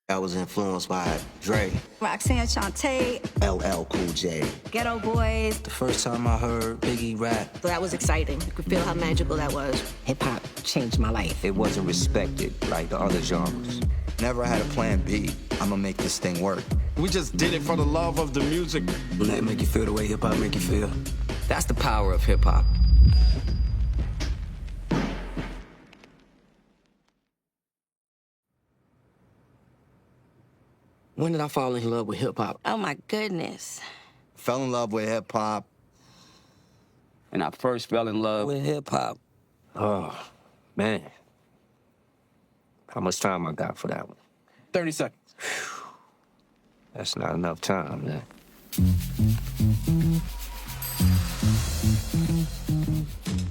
I was influenced by Dre, Roxanne Shante, LL Cool J. Ghetto Boys. The first time I heard Biggie rap, So that was exciting. You could feel how magical that was. Hip-hop changed my life. it wasn't respected like the other genres. Never had a plan B. I'ma make this thing work. We just did it for the love of the music. When that make you feel the way hip-hop make you feel. That's the power of hip-hop. When did I fall in love with hip-hop? Oh my goodness. Fell in love with hip hop. And I first fell in love. With hip-hop. Oh, man. How much time I got for that one? 30 seconds. That's not enough time, man.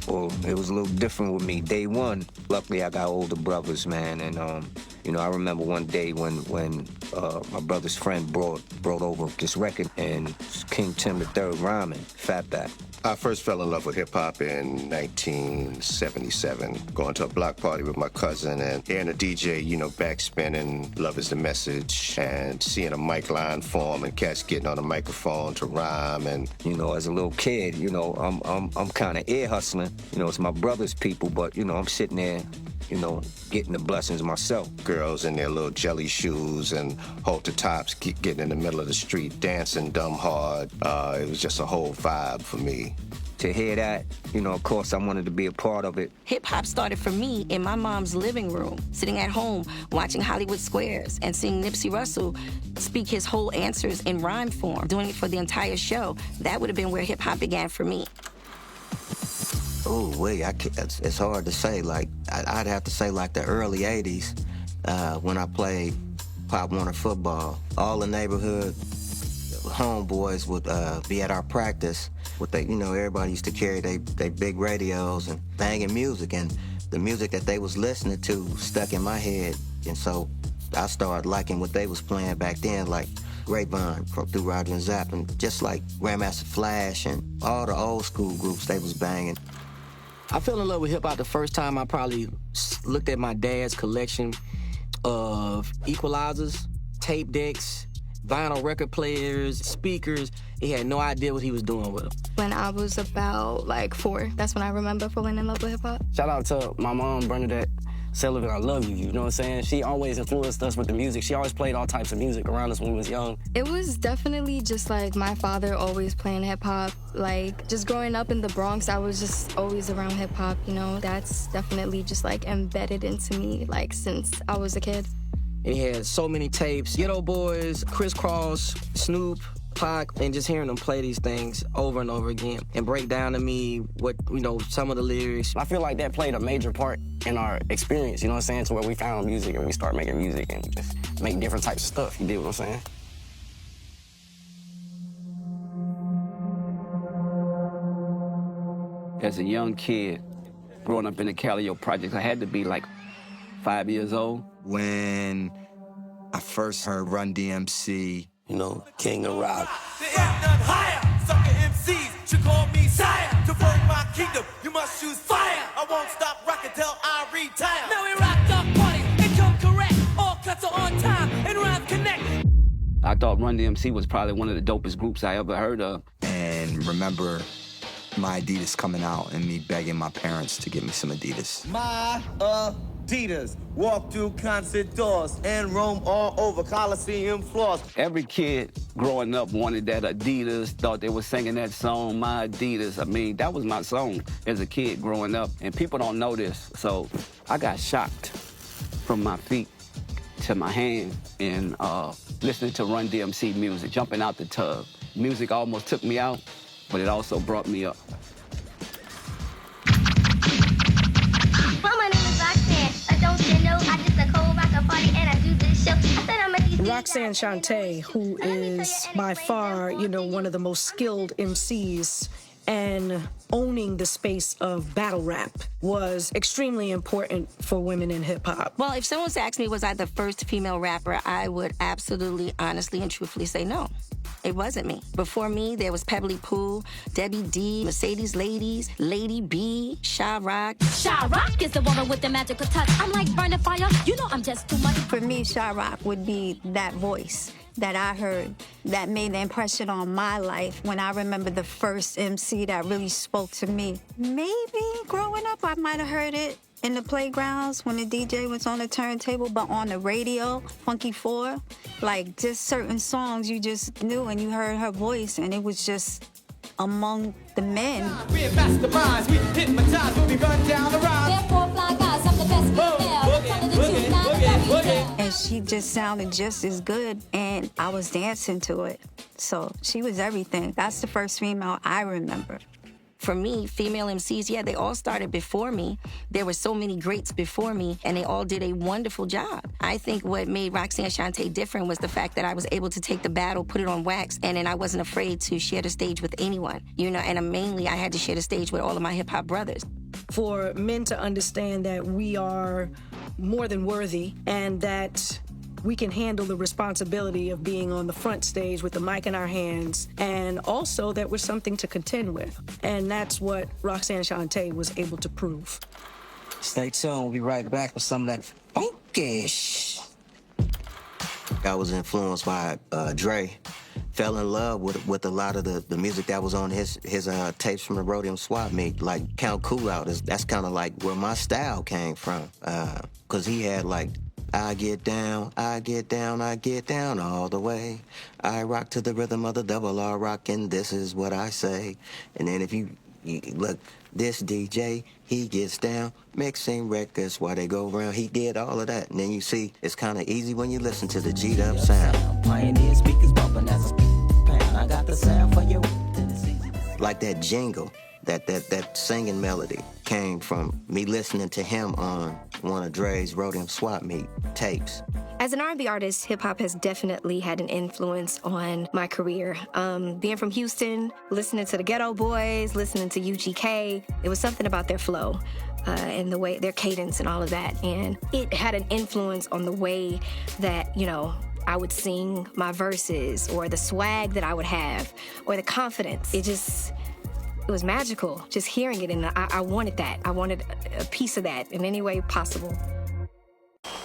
Well, it was a little different with me. Day one, luckily I got older brothers, man, and you know, I remember one day when my brother's friend brought over this record, and King Tim III rhyming, Fatback. I first fell in love with hip-hop in 1977, going to a block party with my cousin and hearing a DJ, you know, backspinning, Love Is the Message, and seeing a mic line form and cats getting on a microphone to rhyme. And you know, as a little kid, you know, I'm kind of ear hustling. You know, it's my brother's people, but, you know, I'm sitting there, you know, getting the blessings myself. girls in their little jelly shoes and halter tops getting in the middle of the street, dancing dumb hard. It was just a whole vibe for me. To hear that, you know, of course, I wanted to be a part of it. Hip-hop started for me in my mom's living room, sitting at home, watching Hollywood Squares and seeing Nipsey Russell speak his whole answers in rhyme form, doing it for the entire show. That would have been where hip-hop began for me. Oh, wait, it's hard to say. Like, I'd have to say, like, the early 80s, when I played Pop Warner football. All the neighborhood homeboys would be at our practice with you know, everybody used to carry they big radios and banging music, and the music that they was listening to stuck in my head. And so I started liking what they was playing back then, like Grapevine through Roger and Zapp, and just like Grandmaster Flash and all the old school groups they was banging. I fell in love with hip-hop the first time I probably looked at my dad's collection of equalizers, tape decks, vinyl record players, speakers. He had no idea what he was doing with them. When I was about, like, 4, that's when I remember falling in love with hip-hop. Shout out to my mom, Bernadette Sullivan. I love you, you know what I'm saying? She always influenced us with the music. She always played all types of music around us when we was young. It was definitely just, like, my father always playing hip-hop. Like, just growing up in the Bronx, I was just always around hip-hop, you know? That's definitely just, like, embedded into me, like, since I was a kid. He had so many tapes. Ghetto Boys, Criss Cross, Snoop, Pac, and just hearing them play these things over and over again and break down to me what, you know, some of the lyrics. I feel like that played a major part in our experience, you know what I'm saying, to where we found music and we started making music and just make different types of stuff, you dig what I'm saying? As a young kid, growing up in the Callio Projects, I had to be like 5 years old. When I first heard Run DMC, You know, King of Rock. There ain't none higher. Sucker MCs should call me sire. To burn my kingdom, you must choose fire. I won't stop rocking till I retire. Now we rock the party and come correct. All cuts are on time and rhymes connect. I thought Run DMC was probably one of the dopest groups I ever heard of. and remember my Adidas coming out and me begging my parents to get me some Adidas. My Adidas walk through concert doors and roam all over Coliseum floors. Every kid growing up wanted that Adidas, thought they were singing that song, My Adidas. I mean, that was my song as a kid growing up, and people don't know this, so I got shocked from my feet to my hand and listening to Run DMC music, jumping out the tub. Music almost took me out, but it also brought me up. Well, my name is Roxanne. I don't you know I just a cold rock a party and I do this show. I said I'm a DC. Roxanne Shante, who is by far, you know, one of the most skilled MCs and owning the space of battle rap, was extremely important for women in hip-hop. Well, if someone's asked me, was I the first female rapper, I would absolutely, honestly, and truthfully say no. It wasn't me. Before me, there was Pebbly Pooh, Debbie D, Mercedes Ladies, Lady B, Shy Rock. Shy Rock is the woman with the magical touch. I'm like burning fire. You know I'm just too much. For me, Shy Rock would be that voice that I heard that made the impression on my life when I remember the first MC that really spoke to me. Maybe growing up, I might have heard it in the playgrounds when the DJ was on the turntable, but on the radio, Funky 4, like just certain songs you just knew and you heard her voice and it was just among the men. We're masterminds, we hypnotize when we run down the ride. Therefore, fly guys, I'm the best female. And she just sounded just as good and I was dancing to it. So she was everything. That's the first female I remember. For me, female MCs, yeah, they all started before me. There were so many greats before me, and they all did a wonderful job. I think what made Roxanne Shante different was the fact that I was able to take the battle, put it on wax, and then I wasn't afraid to share the stage with anyone. You know, and mainly I had to share the stage with all of my hip-hop brothers. For men to understand that we are more than worthy and that we can handle the responsibility of being on the front stage with the mic in our hands, and also that we're something to contend with. And that's what Roxanne Shante was able to prove. Stay tuned. We'll be right back with some of that funkish. I was influenced by Dre. Fell in love with a lot of the music that was on his tapes from the Rhodium Swap Meet, like Count Cool Out. That's kind of like where my style came from, because he had like, I get down, I get down, I get down all the way. I rock to the rhythm of the double R rock, and this is what I say. And then if you look, this DJ, he gets down, mixing records while they go around. He did all of that. And then you see, it's kind of easy when you listen to the G'd up sound. Pioneer speakers bumping as a pound. I got the sound for you. Like that jingle, that singing melody came from me listening to him on one of Dre's Rhodium Swap Meet tapes. As an R&B artist, hip-hop has definitely had an influence on my career. Being from Houston, listening to the Ghetto Boys, listening to UGK, there was something about their flow and the way, their cadence and all of that. And it had an influence on the way that, you know, I would sing my verses, or the swag that I would have, or the confidence. It was magical, just hearing it, and I wanted that. I wanted a piece of that in any way possible.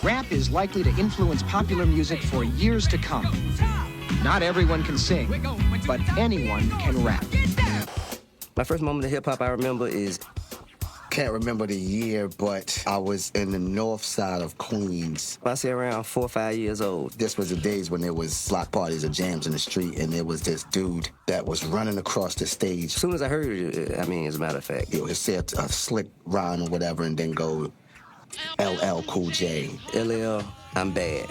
Rap is likely to influence popular music for years to come. Not everyone can sing, but anyone can rap. My first moment of hip-hop I remember is, can't remember the year, but I was in the north side of Queens. I say around 4 or 5 years old. This was the days when there was block parties or jams in the street, and there was this dude that was running across the stage. As soon as I heard it, I mean, as a matter of fact, it would say a slick rhyme or whatever, and then go LL Cool J. LL, I'm bad.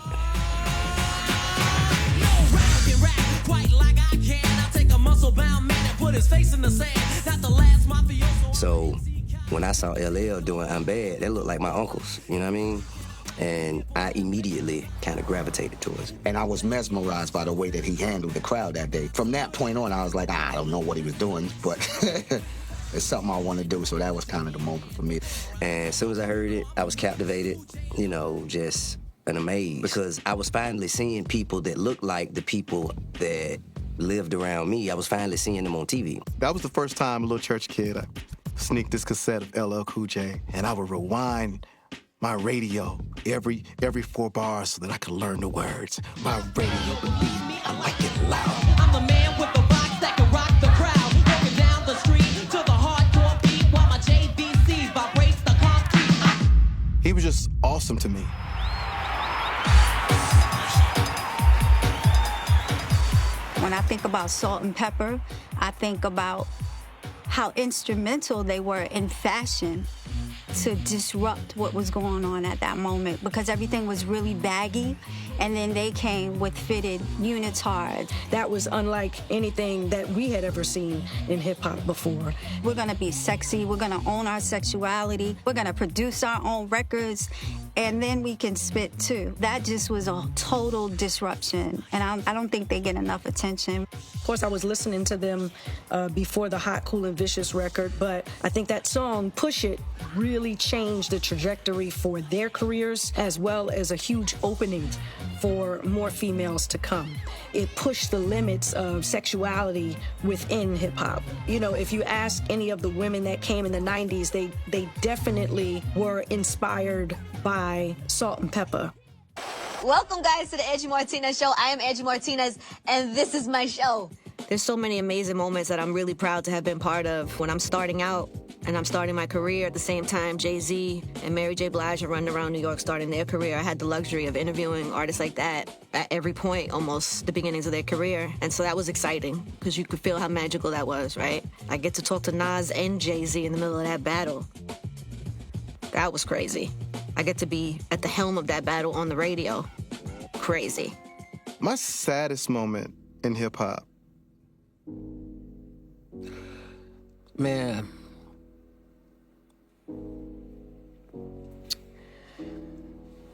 So when I saw LL doing I'm Bad, they looked like my uncles, you know what I mean? And I immediately kind of gravitated towards it. And I was mesmerized by the way that he handled the crowd that day. From that point on, I was like, I don't know what he was doing, but it's something I want to do, so that was kind of the moment for me. And as soon as I heard it, I was captivated, you know, just an amaze. Because I was finally seeing people that looked like the people that lived around me. I was finally seeing them on TV. That was the first time, a little church kid, I sneaked this cassette of LL Cool J, and I would rewind my radio every 4 bars so that I could learn the words. My radio, believe me, I like it loud. I'm the man with the box that can rock the crowd. Walking down the street to the hardcore beat while my JVC vibrates the concrete. He was just awesome to me. When I think about Salt and Pepper, I think about how instrumental they were in fashion to disrupt what was going on at that moment, because everything was really baggy, and then they came with fitted unitards. That was unlike anything that we had ever seen in hip-hop before. We're gonna be sexy, we're gonna own our sexuality, we're gonna produce our own records, and then we can spit too. That just was a total disruption, and I don't think they get enough attention. Of course, I was listening to them before the Hot, Cool, and Vicious record, but I think that song, Push It, really changed the trajectory for their careers, as well as a huge opening for more females to come. It pushed the limits of sexuality within hip hop. You know, if you ask any of the women that came in the 90s, they definitely were inspired by Salt and Pepper. Welcome, guys, to the Angie Martinez Show. I am Angie Martinez, and this is my show. There's so many amazing moments that I'm really proud to have been part of. When I'm starting out and I'm starting my career at the same time, Jay-Z and Mary J. Blige are running around New York starting their career. I had the luxury of interviewing artists like that at every point, almost the beginnings of their career. And so that was exciting because you could feel how magical that was, right? I get to talk to Nas and Jay-Z in the middle of that battle. That was crazy. I get to be at the helm of that battle on the radio. Crazy. My saddest moment in hip-hop, man,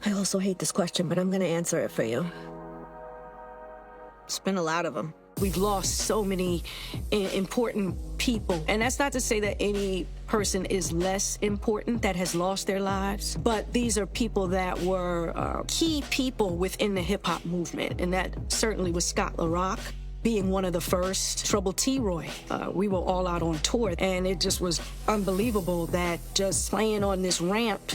I also hate this question, but I'm going to answer it for you. It's been a lot of them. We've lost so many important people. And that's not to say that any person is less important that has lost their lives, but these are people that were key people within the hip-hop movement, and that certainly was Scott LaRock being one of the first, Trouble T-Roy. We were all out on tour, and it just was unbelievable that just playing on this ramp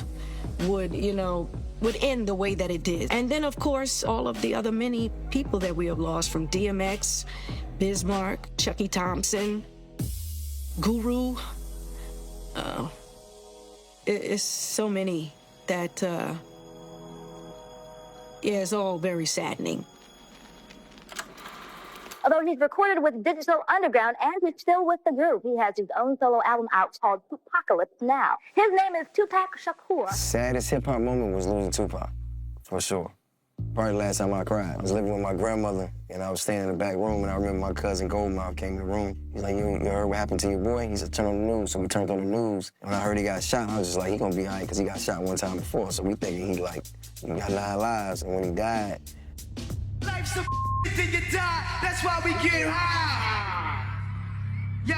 would end the way that it did. And then, of course, all of the other many people that we have lost, from DMX, Bismarck, Chucky Thompson, Guru. It's so many that, it's all very saddening. Although he's recorded with Digital Underground and is still with the group, he has his own solo album out called Tupacalypse now. His name is Tupac Shakur. Saddest hip-hop moment was losing Tupac, for sure. Probably the last time I cried. I was living with my grandmother, and I was staying in the back room, and I remember my cousin Goldmouth came in the room. He's like, you heard what happened to your boy? He said, turn on the news. So we turned on the news, and when I heard he got shot, I was just like, he gonna be all right, because he got shot one time before. So we thinking he got 9 lives, and when he died, Life's a till you die, that's why we get high. Yo,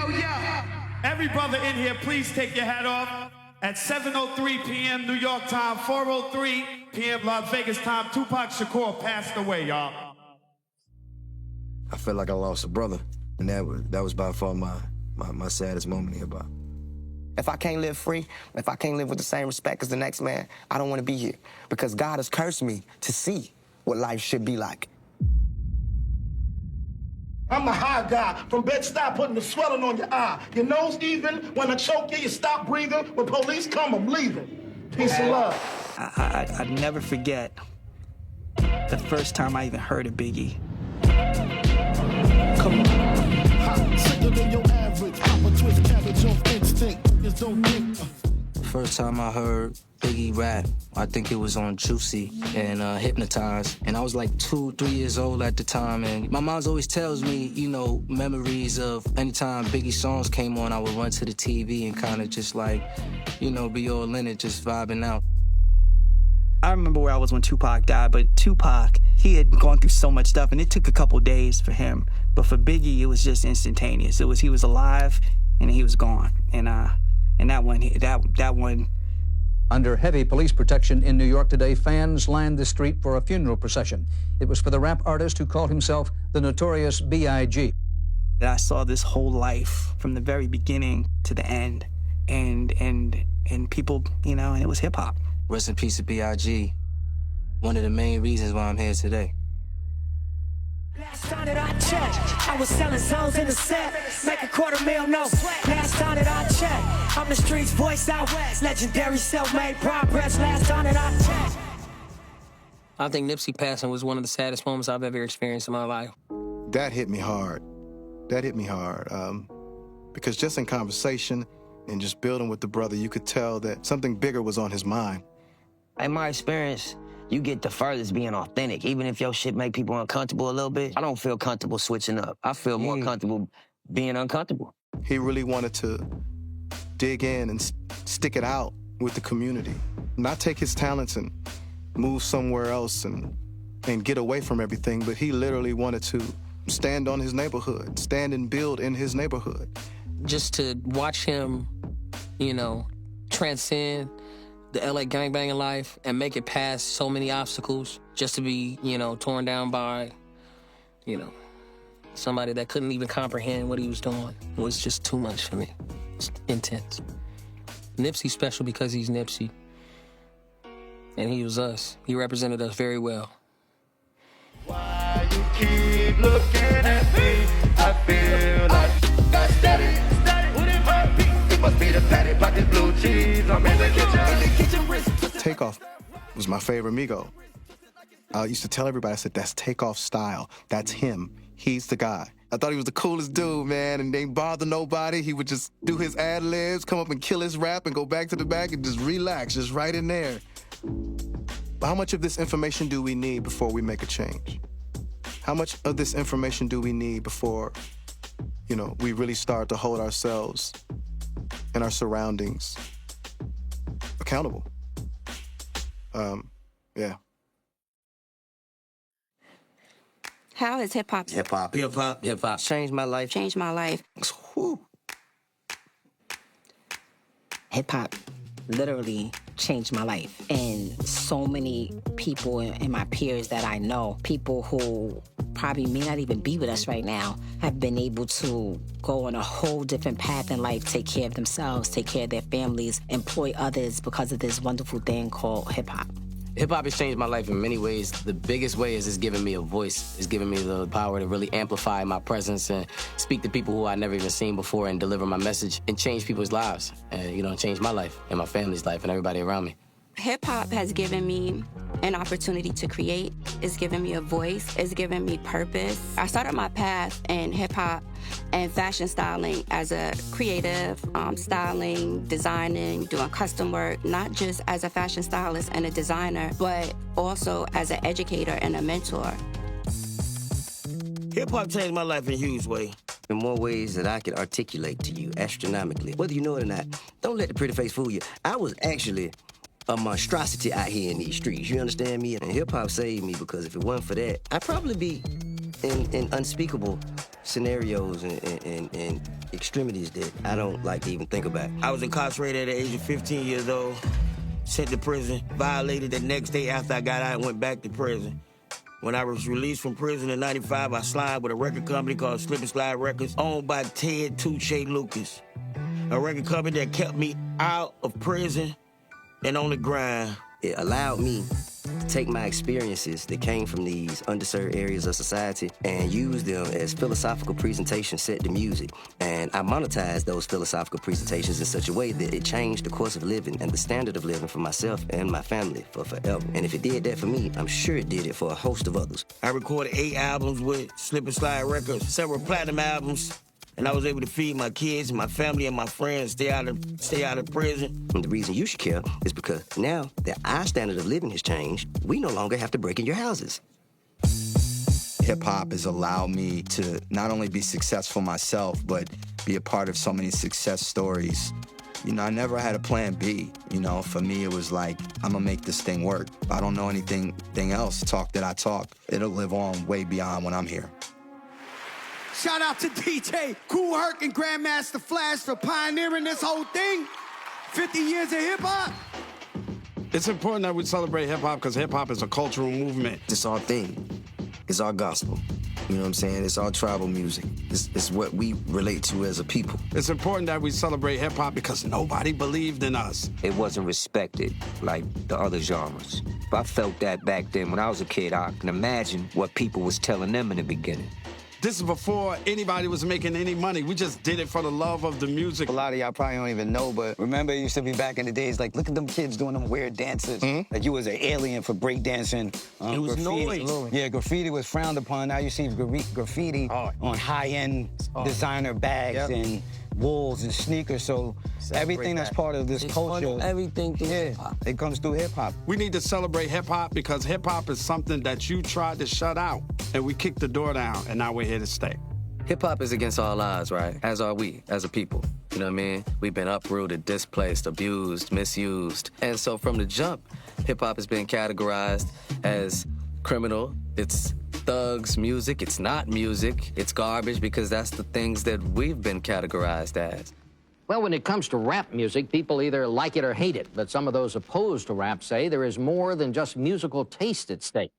every brother in here, please take your hat off. At 7:03 p.m. New York time, 4:03 p.m. Las Vegas time, Tupac Shakur passed away, y'all. I felt like I lost a brother, and that was by far my saddest moment here. About. If I can't live free, if I can't live with the same respect as the next man, I don't want to be here, because God has cursed me to see what life should be like. I'm a high guy. From Bed-Stuy, putting the swelling on your eye. Your nose even. When I choke you, you stop breathing. When police come, I'm leaving. Peace and love. I'd never forget the first time I even heard of Biggie. Come on. Sicker than your average. Pop a twist cabbage off instinct. Just don't think. First time I heard Biggie rap, I think it was on Juicy and Hypnotized. And I was like 2-3 years old at the time. And my mom always tells me, memories of anytime Biggie songs came on, I would run to the TV and kind of just like, be all in it, just vibing out. I remember where I was when Tupac died, but Tupac, he had gone through so much stuff, and it took a couple days for him. But for Biggie, it was just instantaneous. He was alive, and he was gone. And that one. Under heavy police protection in New York today, fans lined the street for a funeral procession. It was for the rap artist who called himself the Notorious B.I.G. I saw this whole life from the very beginning to the end, and people, and it was hip hop. Rest in peace to B.I.G. One of the main reasons why I'm here today. Last time that I checked, I was selling songs in the set, make $250,000, no sweat. Last time that I checked, I'm the streets voice out west, legendary self-made progress. Last time that I checked. I think Nipsey passing was one of the saddest moments I've ever experienced in my life. That hit me hard. Because just in conversation and just building with the brother, you could tell that something bigger was on his mind. In my experience, you get the furthest being authentic. Even if your shit make people uncomfortable a little bit, I don't feel comfortable switching up. I feel more comfortable being uncomfortable. He really wanted to dig in and stick it out with the community. Not take his talents and move somewhere else and get away from everything, but he literally wanted to stand on his neighborhood, stand and build in his neighborhood. Just to watch him, transcend the LA gangbanging life and make it past so many obstacles just to be, you know, torn down by, you know, somebody that couldn't even comprehend what he was doing was just too much for me. It's intense. Nipsey's special because he's Nipsey. And he was us. He represented us very well. Why you keep looking at me? I feel like got steady. Put in my beat. It must be the patty pocket blue cheese. I'm in the kitchen. Takeoff was my favorite Migo. I used to tell everybody, I said, that's Takeoff's style. That's him. He's the guy. I thought he was the coolest dude, man, and didn't bother nobody. He would just do his ad-libs, come up and kill his rap, and go back to the back and just relax, just right in there. But how much of this information do we need before we make a change? How much of this information do we need before, you know, we really start to hold ourselves and our surroundings accountable? Yeah. How has hip-hop changed my life? Changed my life. Hip-hop literally changed my life. And so many people and my peers that I know, people who probably may not even be with us right now, have been able to go on a whole different path in life, take care of themselves, take care of their families, employ others because of this wonderful thing called hip-hop. Hip-hop has changed my life in many ways. The biggest way is it's giving me a voice. It's giving me the power to really amplify my presence and speak to people who I've never even seen before and deliver my message and change people's lives. And, you know, change my life and my family's life and everybody around me. Hip-hop has given me an opportunity to create. It's given me a voice. It's given me purpose. I started my path in hip-hop and fashion styling as a creative, styling, designing, doing custom work, not just as a fashion stylist and a designer, but also as an educator and a mentor. Hip-hop changed my life in a huge way. In more ways that I can articulate to you astronomically. Whether you know it or not, don't let the pretty face fool you. I was actually a monstrosity out here in these streets, you understand me? And hip-hop saved me because if it wasn't for that, I'd probably be in unspeakable scenarios and extremities that I don't like to even think about. I was incarcerated at the age of 15 years old, sent to prison, violated the next day after I got out and went back to prison. When I was released from prison in 95, I slid with a record company called Slip and Slide Records, owned by Ted Touche Lucas, a record company that kept me out of prison and on the grind. It allowed me to take my experiences that came from these underserved areas of society and use them as philosophical presentations set to music. And I monetized those philosophical presentations in such a way that it changed the course of living and the standard of living for myself and my family for forever. And if it did that for me, I'm sure it did it for a host of others. I recorded 8 albums with Slip and Slide Records, several platinum albums, and I was able to feed my kids and my family and my friends, stay out of prison. And the reason you should care is because now that our standard of living has changed, we no longer have to break in your houses. Hip-hop has allowed me to not only be successful myself, but be a part of so many success stories. You know, I never had a plan B. You know, for me, it was like, I'm gonna make this thing work. I don't know anything else. Talk that I talk, it'll live on way beyond when I'm here. Shout out to DJ Kool Herc and Grandmaster Flash for pioneering this whole thing. 50 years of hip-hop. It's important that we celebrate hip-hop because hip-hop is a cultural movement. It's our thing. It's our gospel. You know what I'm saying? It's our tribal music. It's what we relate to as a people. It's important that we celebrate hip-hop because nobody believed in us. It wasn't respected like the other genres. If I felt that back then when I was a kid, I can imagine what people was telling them in the beginning. This is before anybody was making any money. We just did it for the love of the music. A lot of y'all probably don't even know, but remember it used to be back in the days, like, look at them kids doing them weird dances. Like you was an alien for breakdancing. It was noise. Yeah, graffiti was frowned upon. Now you see graffiti on high-end designer bags and wolves and sneakers. So everything that's part of this culture, everything through hip-hop. It comes through hip-hop. We need to celebrate hip-hop because hip-hop is something that you tried to shut out, and we kicked the door down, and now we're here to stay. Hip-hop is against all odds, right? As are we, as a people. You know what I mean? We've been uprooted, displaced, abused, misused. And so from the jump, hip-hop has been categorized as criminal. It's thugs music. It's not music. It's garbage because that's the things that we've been categorized as. Well, when it comes to rap music, people either like it or hate it. But some of those opposed to rap say there is more than just musical taste at stake.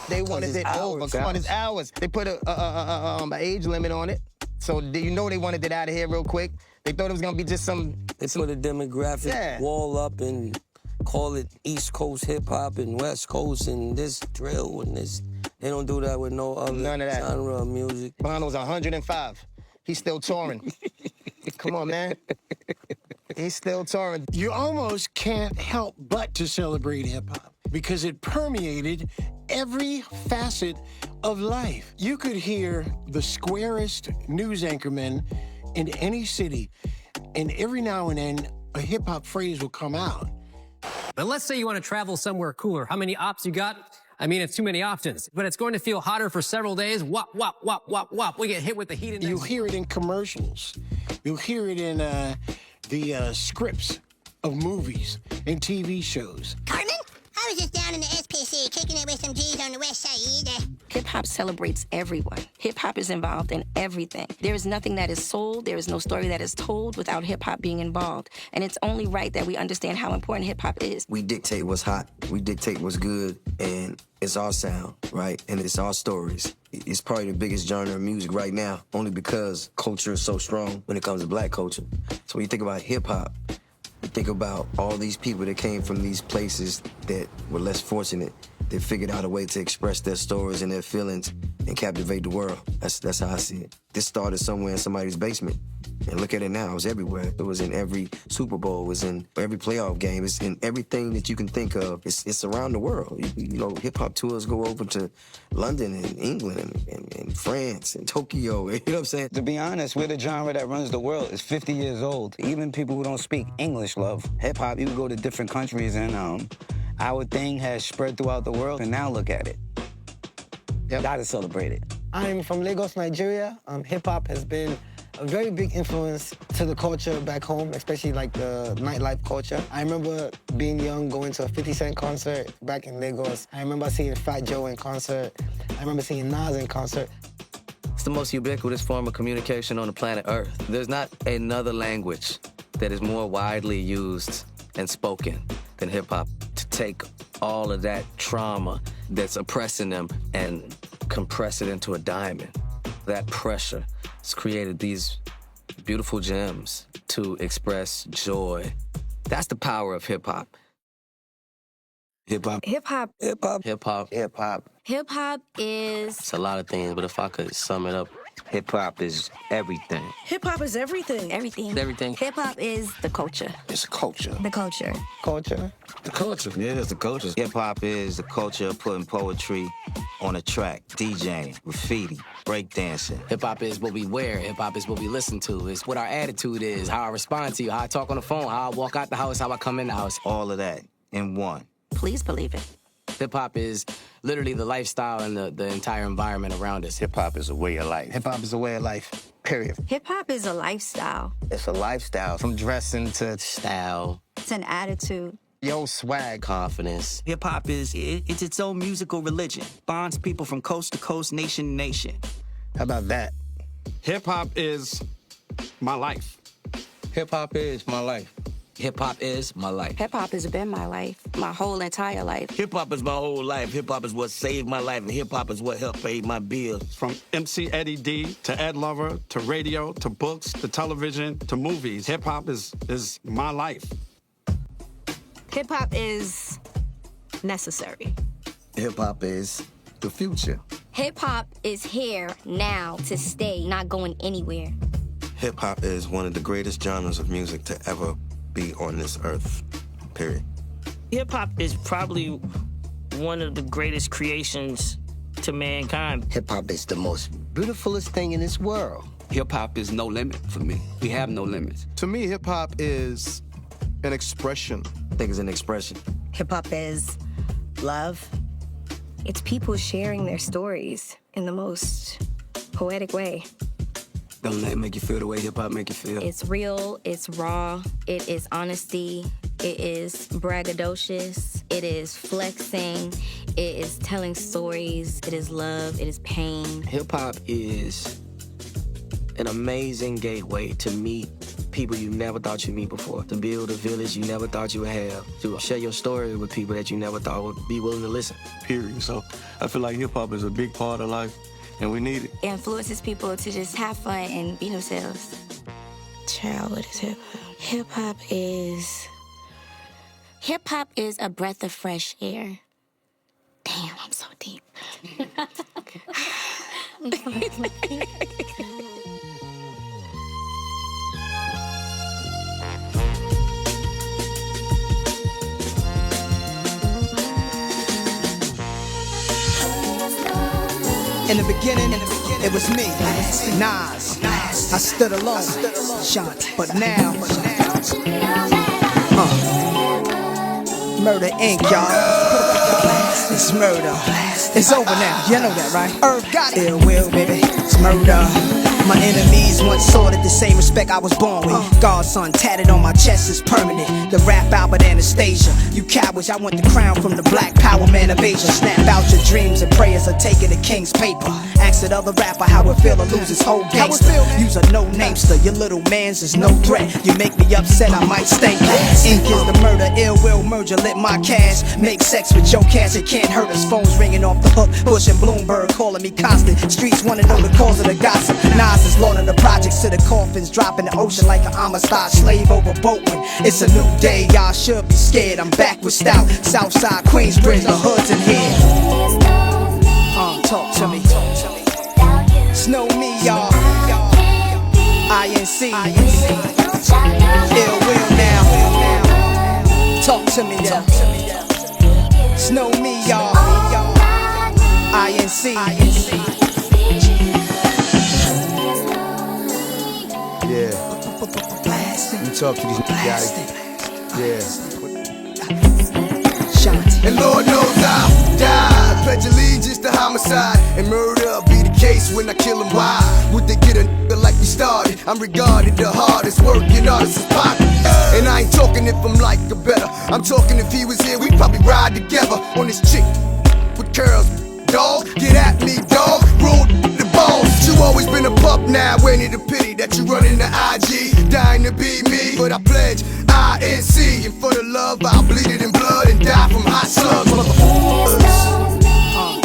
They wanted it over. Come on, it's hours. They put an age limit on it. So you know they wanted it out of here real quick. They thought it was gonna be just some... They put a demographic wall up and call it East Coast hip-hop and West Coast and this drill and this. They don't do that with no other genre of music. Bono's 105. He's still touring. Come on, man. He's still touring. You almost can't help but to celebrate hip-hop because it permeated every facet of life. You could hear the squarest news anchorman in any city, and every now and then a hip-hop phrase will come out. But let's say you want to travel somewhere cooler. How many ops you got? I mean, it's too many options. But it's going to feel hotter for several days. Wop, wop, wop, wop, wop. We get hit with the heat index. You'll hear it in commercials. You'll hear it in the scripts of movies and TV shows. Carmen? I was just down in the SPC kicking it with some G's on the west side. Hip-hop celebrates everyone. Hip-hop is involved in everything. There is nothing that is sold, there is no story that is told without hip-hop being involved. And it's only right that we understand how important hip-hop is. We dictate what's hot, we dictate what's good, and it's our sound, right? And it's our stories. It's probably the biggest genre of music right now, only because culture is so strong when it comes to black culture. So when you think about hip-hop, you think about all these people that came from these places that were less fortunate, that figured out a way to express their stories and their feelings and captivate the world. That's how I see it. This started somewhere in somebody's basement. And look at it now, it's everywhere. It was in every Super Bowl, it was in every playoff game, it's in everything that you can think of. It's around the world. You know, hip-hop tours go over to London and England and France and Tokyo, you know what I'm saying? To be honest, we're the genre that runs the world. It's 50 years old. Even people who don't speak English love hip-hop. You can go to different countries and our thing has spread throughout the world, and now look at it. Yep. Gotta celebrate it. I'm from Lagos, Nigeria. Hip-hop has been a very big influence to the culture back home, especially like the nightlife culture. I remember being young, going to a 50 Cent concert back in Lagos. I remember seeing Fat Joe in concert. I remember seeing Nas in concert. It's the most ubiquitous form of communication on the planet Earth. There's not another language that is more widely used and spoken than hip-hop. To take all of that trauma that's oppressing them and compress it into a diamond. That pressure has created these beautiful gems to express joy. That's the power of hip-hop. Hip-hop. Hip-hop. Hip-hop. Hip-hop. Hip-hop. Hip-hop is... It's a lot of things, but if I could sum it up, hip-hop is everything. Hip-hop is everything. Everything. Everything. Hip-hop is the culture. It's a culture. The culture. Culture. The culture. Yeah, it's the culture. Hip-hop is the culture of putting poetry on a track, DJing, graffiti, breakdancing. Hip-hop is what we wear. Hip-hop is what we listen to. It's what our attitude is, how I respond to you, how I talk on the phone, how I walk out the house, how I come in the house. All of that in one. Please believe it. Hip-hop is literally the lifestyle and the entire environment around us. Hip-hop is a way of life. Hip-hop is a way of life, period. Hip-hop is a lifestyle. It's a lifestyle. From dressing to style. It's an attitude. Yo, swag. Confidence. Hip-hop is it's its own musical religion. Bonds people from coast to coast, nation to nation. How about that? Hip-hop is my life. Hip-hop is my life. Hip-hop is my life. Hip-hop has been my life, my whole entire life. Hip-hop is my whole life. Hip-hop is what saved my life, and hip-hop is what helped pay my bills. From MC Eddie D to Ed Lover to radio to books to television to movies, hip-hop is my life. Hip-hop is necessary. Hip-hop is the future. Hip-hop is here now to stay, not going anywhere. Hip-hop is one of the greatest genres of music to ever be on this earth, period. Hip-hop is probably one of the greatest creations to mankind. Hip-hop is the most beautifulest thing in this world. Hip-hop is no limit for me. We have no limits. To me, hip-hop is an expression. I think it's an expression. Hip-hop is love. It's people sharing their stories in the most poetic way. Don't let it make you feel the way hip-hop make you feel. It's real, it's raw, it is honesty, it is braggadocious, it is flexing, it is telling stories, it is love, it is pain. Hip-hop is an amazing gateway to meet people you never thought you'd meet before, to build a village you never thought you would have, to share your story with people that you never thought would be willing to listen. Period. So I feel like hip-hop is a big part of life, and we need it. It influences people to just have fun and be themselves. Child, what is hip-hop? Hip-hop is a breath of fresh air. Damn, I'm so deep. In the beginning, it was me, Nas. I stood alone, but now, Murder Inc., y'all. It's murder. It's over now. You know that, right? Irv got it. Ill will, baby. It's murder. My enemies once sought it the same respect I was born with. God's son tatted on my chest is permanent. The rap Albert Anastasia. You cowards, I want the crown from the black power man of Asia. Snap out your dreams and prayers are taking the king's paper. Ask that other rapper how it feel to lose his whole gangster. You's a no-namester, your little man's is no threat. You make me upset, I might stay last. Ink is the murder, ill will merger, lit my cash. Make sex with your cash, it can't hurt us. Phones ringing off the hook, Bush and Bloomberg calling me constant. Streets wanna know the cause of the gossip. Nas is loading the projects to the coffins, dropping the ocean like an Amistad slave over boatman. It's a new day, y'all should be scared. I'm back with stout, Southside Queensbridge, the hoods in here. Talk to me. Snow me, y'all. INC. Ill will now. Talk to me, yeah. Snow me, y'all. INC. Yeah. You talk to these guys. Yeah. And Lord knows I'll die. I pledge allegiance to homicide, and murder be the case when I kill him. Why would they get a nigga like we started? I'm regarded the hardest working artist is pocket. And I ain't talking if I'm like a better. I'm talking if he was here, we'd probably ride together on this chick with curls. Dog, get at me, dog. Roll the balls. You always been a pup now. Ain't it a pity that you run into IG, dying to be me? But I pledge INC, and for the love I'll bleed it in blood and die from hot slugs.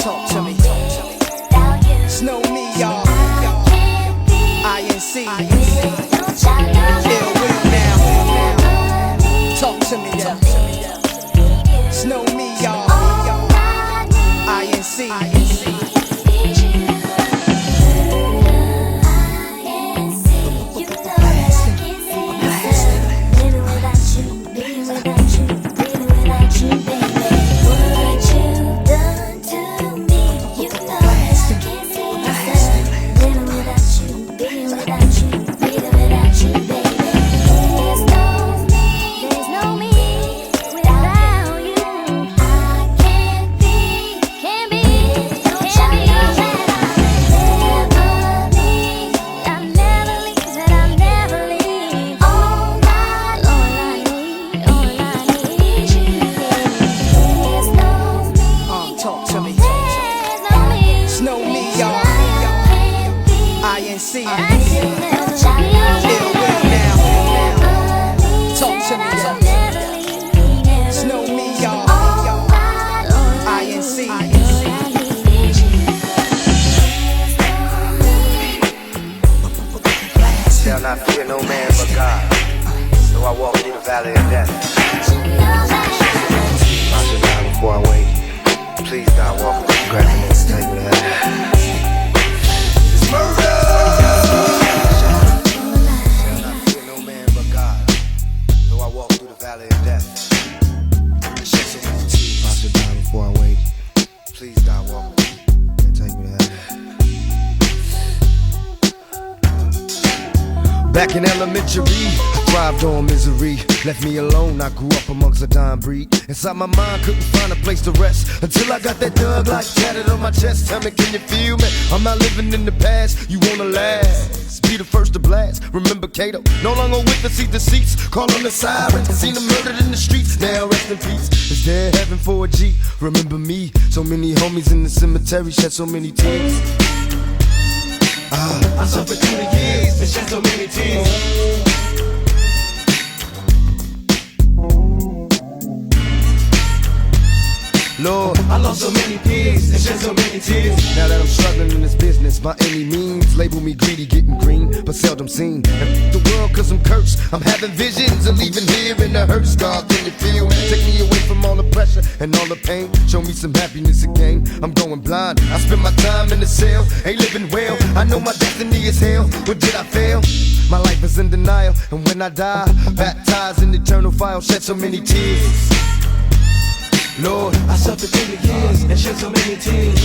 Talk to me. Snow me, y'all. INC. Ill will now. Talk to me, yeah. Snow me, y'all. INC. Shall not fear no man but God. Though I walk through the valley of death. I should die before I wait. Please, God, walk with me. Grab me and take me to heaven. It's murder! Shall not fear no man but God. Though I walk through the valley of death. I should die before I wait. Please, God, walk with me and take me to heaven. Back in elementary, I thrived on misery. Left me alone, I grew up amongst a dying breed. Inside my mind, couldn't find a place to rest until I got that Doug like tatted on my chest. Tell me, can you feel me? I'm not living in the past, you wanna last. Be the first to blast, remember Cato. No longer with the seat deceits, call on the siren. Seen them murdered in the streets, now rest in peace. Is there heaven for a G? Remember me, so many homies in the cemetery, shed so many tears. I suffered through the years and shed so many tears. Lord, I lost so many peers and shed so many tears. Now that I'm struggling in this business, by any means, label me greedy, getting green, but seldom seen. And the world, cause I'm cursed. I'm having visions of leaving here in the hurt scar. Can you feel? Take me away from all the pressure and all the pain. Show me some happiness again. I'm going blind. I spend my time in the cell, ain't living well. I know my destiny is hell. But did I fail? My life is in denial, and when I die, baptized in eternal fire, shed so many tears. Lord, I suffered through the years and shed so many tears.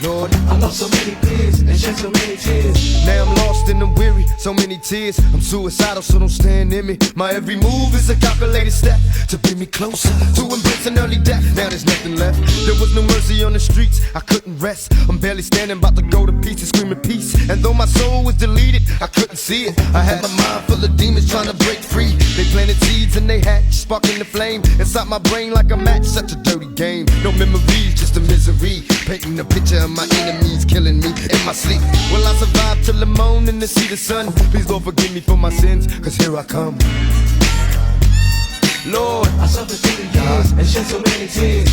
Lord, I lost so many peers and shed so many tears. Now I'm lost and I'm weary, so many tears. I'm suicidal, so don't stand in me. My every move is a calculated step to bring me closer to embracing early death. Now there's nothing left. There was no mercy on the streets, I couldn't rest. I'm barely standing, about to go to pieces, screaming peace. And though my soul was deleted, I couldn't see it. I had my mind full of demons trying to break free. They planted seeds and they hatched, sparking the flame inside my brain like a match. Such a dirty game, no memories, just a misery. Painting a picture of my enemies killing me in my sleep. Will I survive till the morning to see the sun? Please Lord forgive me for my sins, cause here I come. Lord, I suffered through the years and shed so many tears.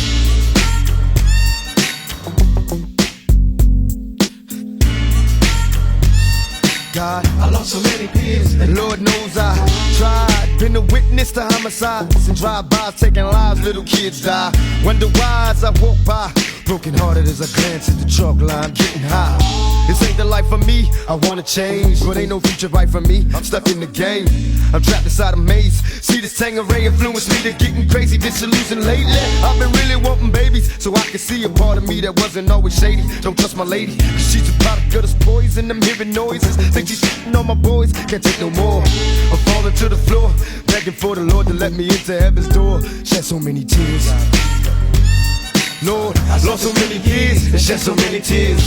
God, I lost so many peers. Lord knows I tried, been a witness to homicides and drive-bys taking lives, little kids die. Wonder why as I walk by, broken hearted as I glance at the chalk line, getting high. This ain't the life for me, I wanna change, but ain't no future right for me. I'm stuck in the game, I'm trapped inside a maze. See this Tangeray influence me to getting crazy, disillusioned lately. I've been really wanting babies, so I can see a part of me that wasn't always shady. Don't trust my lady, cause she's a product of this poison. I'm hearing noises, think she's shitting on my boys, can't take no more. I'm falling to the floor, begging for the Lord to let me into heaven's door. Shed so many tears. Lord, I lost so many years and shed so many tears.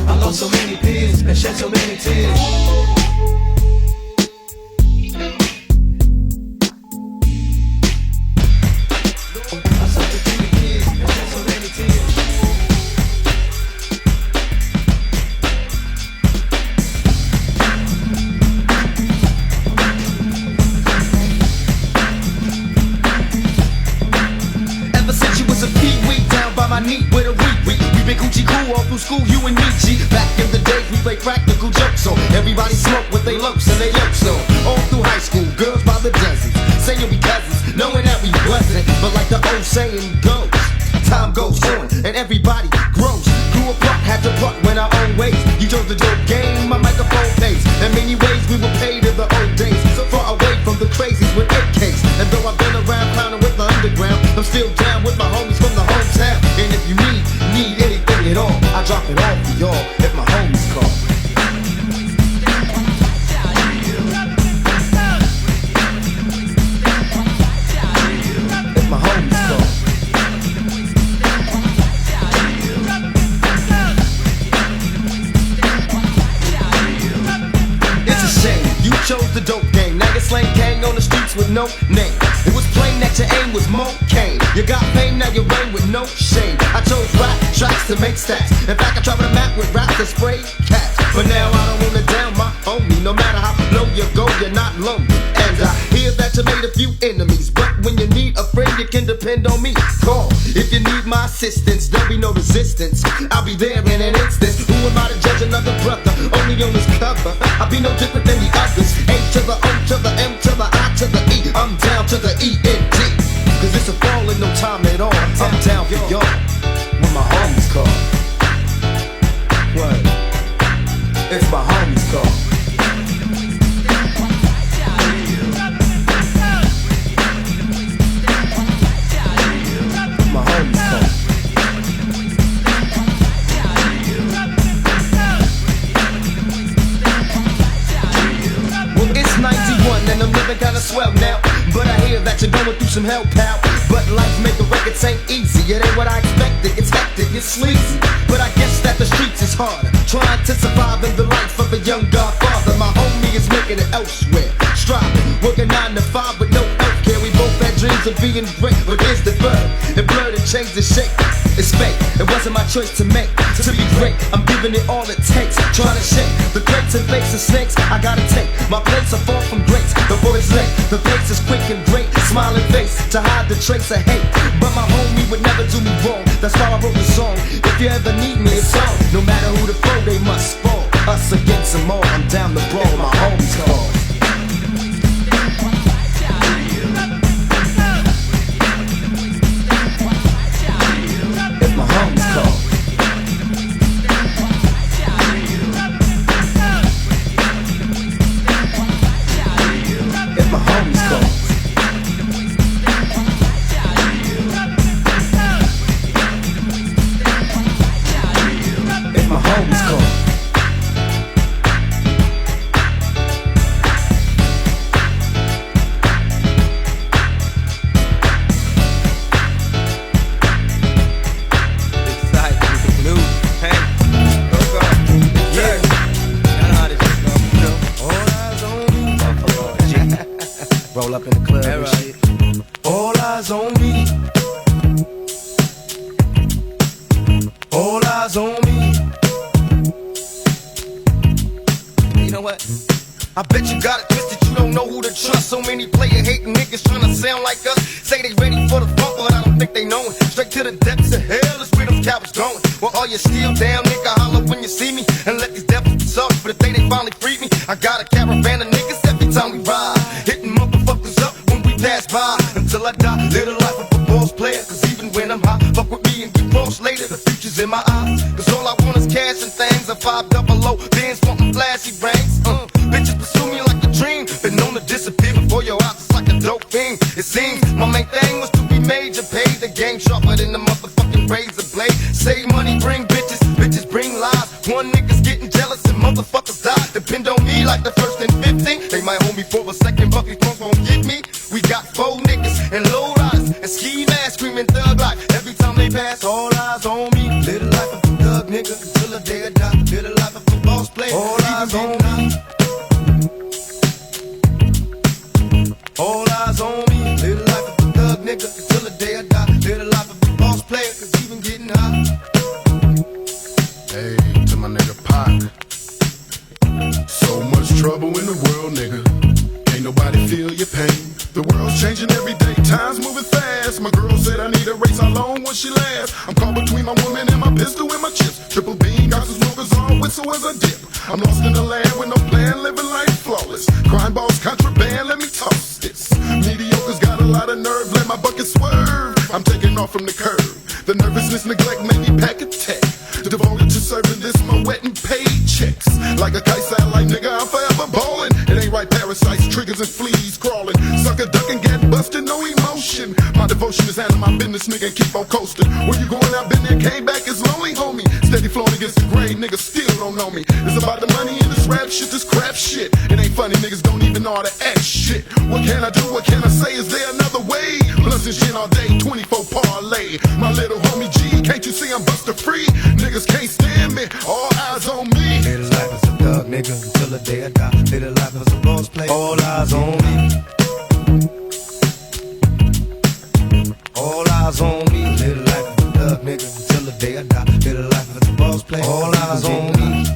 I lost so many peers and shed so many tears. With a week, we been coochie cool all through school, you and me, G. Back in the days, we played practical jokes, so everybody smoked with they lumps and they yokes, so all through high school, girls by the dozens, saying we cousins, knowing that we wasn't, but like the old saying goes, time goes on and everybody grows. Grew apart, had to part, went our own ways. You chose the dope game, my microphone pays. In many ways, we were paid in the old days, so far away from the crazies with AKs. And though I've been around clowning with the underground, I'm still down with my homies from the hometown. And if you need anything at all, I drop it off for y'all if my homies call. If my homies call. It's a shame you chose the dope game. Now you're slang gang on the streets with no name. It was plain that your aim was more cane. You got fame, now you reign with no shame. I chose rap tracks to make stats. In fact, I travel the map with rap to spray cats. But now I don't wanna down my homie. No matter how low you go, you're not lonely. And I hear that you made a few enemies, but when you need a friend, you can depend on me. Call if you need my assistance, there'll be no resistance. I'll be there in an instant. Who am I to judge another brother? Only on this cover, I'll be no different than the others. A to the O to the M to the I to the E. I'm down to the E-N-D. Cause it's a fall in no time at all. I'm down for y'all when my homies call. What? It's my homies call. My homies call. Well, it's 91 and I'm living kinda swell now. But I hear that you're going through some hell, pal. But life making records ain't easy. It ain't what I expected. It's hectic, it's sleazy. But I guess that the streets is harder. Trying to survive in the life of a young godfather. My homie is making it elsewhere. Striving, working 9 to 5 with no health care. We both had dreams dreams of being great, but here's the bird. It blurred and changed the shape. It's fate, it wasn't my choice to make. To be great, I'm giving it all it takes. Trying to shake the crates and fakes and snakes. I gotta take my plates are far from greats. The boy's late, the pace is quick and great. Smiling face to hide the trace of hate. But my homie would never do me wrong. That's why I wrote the song. If you ever need me, it's on. No matter who the foe, they must fall. Us against them all, I'm down the brawl. My homies call. If my homies call. If my homies call. If my homies call. Roll up in the club and shit. All eyes on me. All eyes on me. You know what? I bet you got it twisted, you don't know who to trust. So many player hating niggas trying to sound like us. Say they ready for the funk, but I don't think they know it. Straight to the depths of hell is where them cowards going. Well, all you still down, nigga, holler when you see me. And let these devils be sorry for the day they finally freed me. I got a caravan of niggas every time we ride. Hitting motherfuckers up when we pass by. Until I die, live the life of a boss player. Cause even when I'm high, fuck with me and get lost later. The future's in my eyes. Cause all I want is cash and things. A 500 bands wanting flashy rings. Bitches pursue me like a dream. Been known to disappear before your eyes. It's like a dope thing. It seems my main thing was to be major. Pay the game sharper than the motherfucking razor blade. Save money, bring bitches. Bitches bring lies. One nigga's getting jealous and motherfuckers die. Depend on me like the first and 15. They might hold me for a second, but these punks won't get me. We got 4 niggas and low riders and ski masks screaming thug life. Every time they pass, all eyes on me. Live the life of a thug nigga until the day I die. Live the life of a boss player. All eyes on me. All eyes on me. Live the life of a thug nigga until the day I die. Live the life of a boss player, cause even getting high. Hey, to my nigga Pac. So much trouble in the world, nigga. Ain't nobody feel your pain. The world's changing every day, time's moving fast. My girl said I need a race, how long will she last? I'm caught between my woman and my pistol and my chips. Triple beam, got some smokers on, whistle as I dip. I'm lost in the land with no plan, living life flawless. Crime balls, contraband, let me toss this. Mediocre's got a lot of nerve, let my bucket swerve. I'm taking off from the curb. The nervousness, neglect made me pack a tech. Devoted to serving this, my wet and paid checks. Like a kite satellite, nigga, I'm forever ballin'. It ain't right, parasites, triggers and fleas crawling. Sucker ducking, get busted, no emotion. My devotion is handling my business, nigga, and keep on coasting. Where you going, I've been there, came back, it's lonely, homie. Steady flowing against the grain, niggas still don't know me. It's about the money and this rap shit, this crap shit. It ain't funny, niggas don't even know how to act shit. What can I do, what can I say, is there another way? Plus this shit all day, 24 parlay. My little homie G, can't you see I'm buster free? Niggas can't stand me, all eyes on me. Live the life as a thug nigga until the day I die. Live the life as a boss player. All eyes on me. All eyes on me. Live the life as a thug nigga until the day I die. Live the life as a boss player. All eyes on me.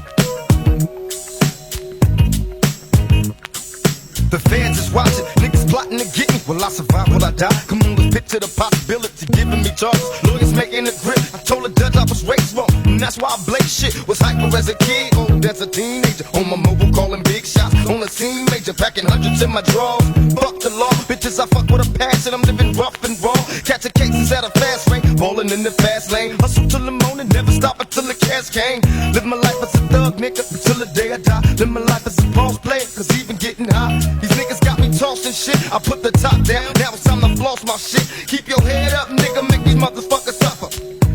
The fans is watching, niggas plotting to get me. Will I survive? Will I die? Come on, let's picture the possibility. Giving me charges, lawyers making a grip. I told the judge I was raised wrong, and that's why I blaze shit. Was hyper as a kid, old as a teenager. On my mobile, calling big shots. On the scene, major, packing hundreds in my drawers. Fuck the law, bitches, I fuck with a passion. I'm living rough and raw. Catching cases at a fast rate, ballin' in the fast lane. Hustle till the morning, never stop until the cash came. Live my life as a thug, nigga, until the day I die. Live my life as a boss player, cause even getting high. These niggas got me tossing shit. I put the top down, now it's time to floss my shit. Keep your head up, nigga, make these motherfuckers suffer.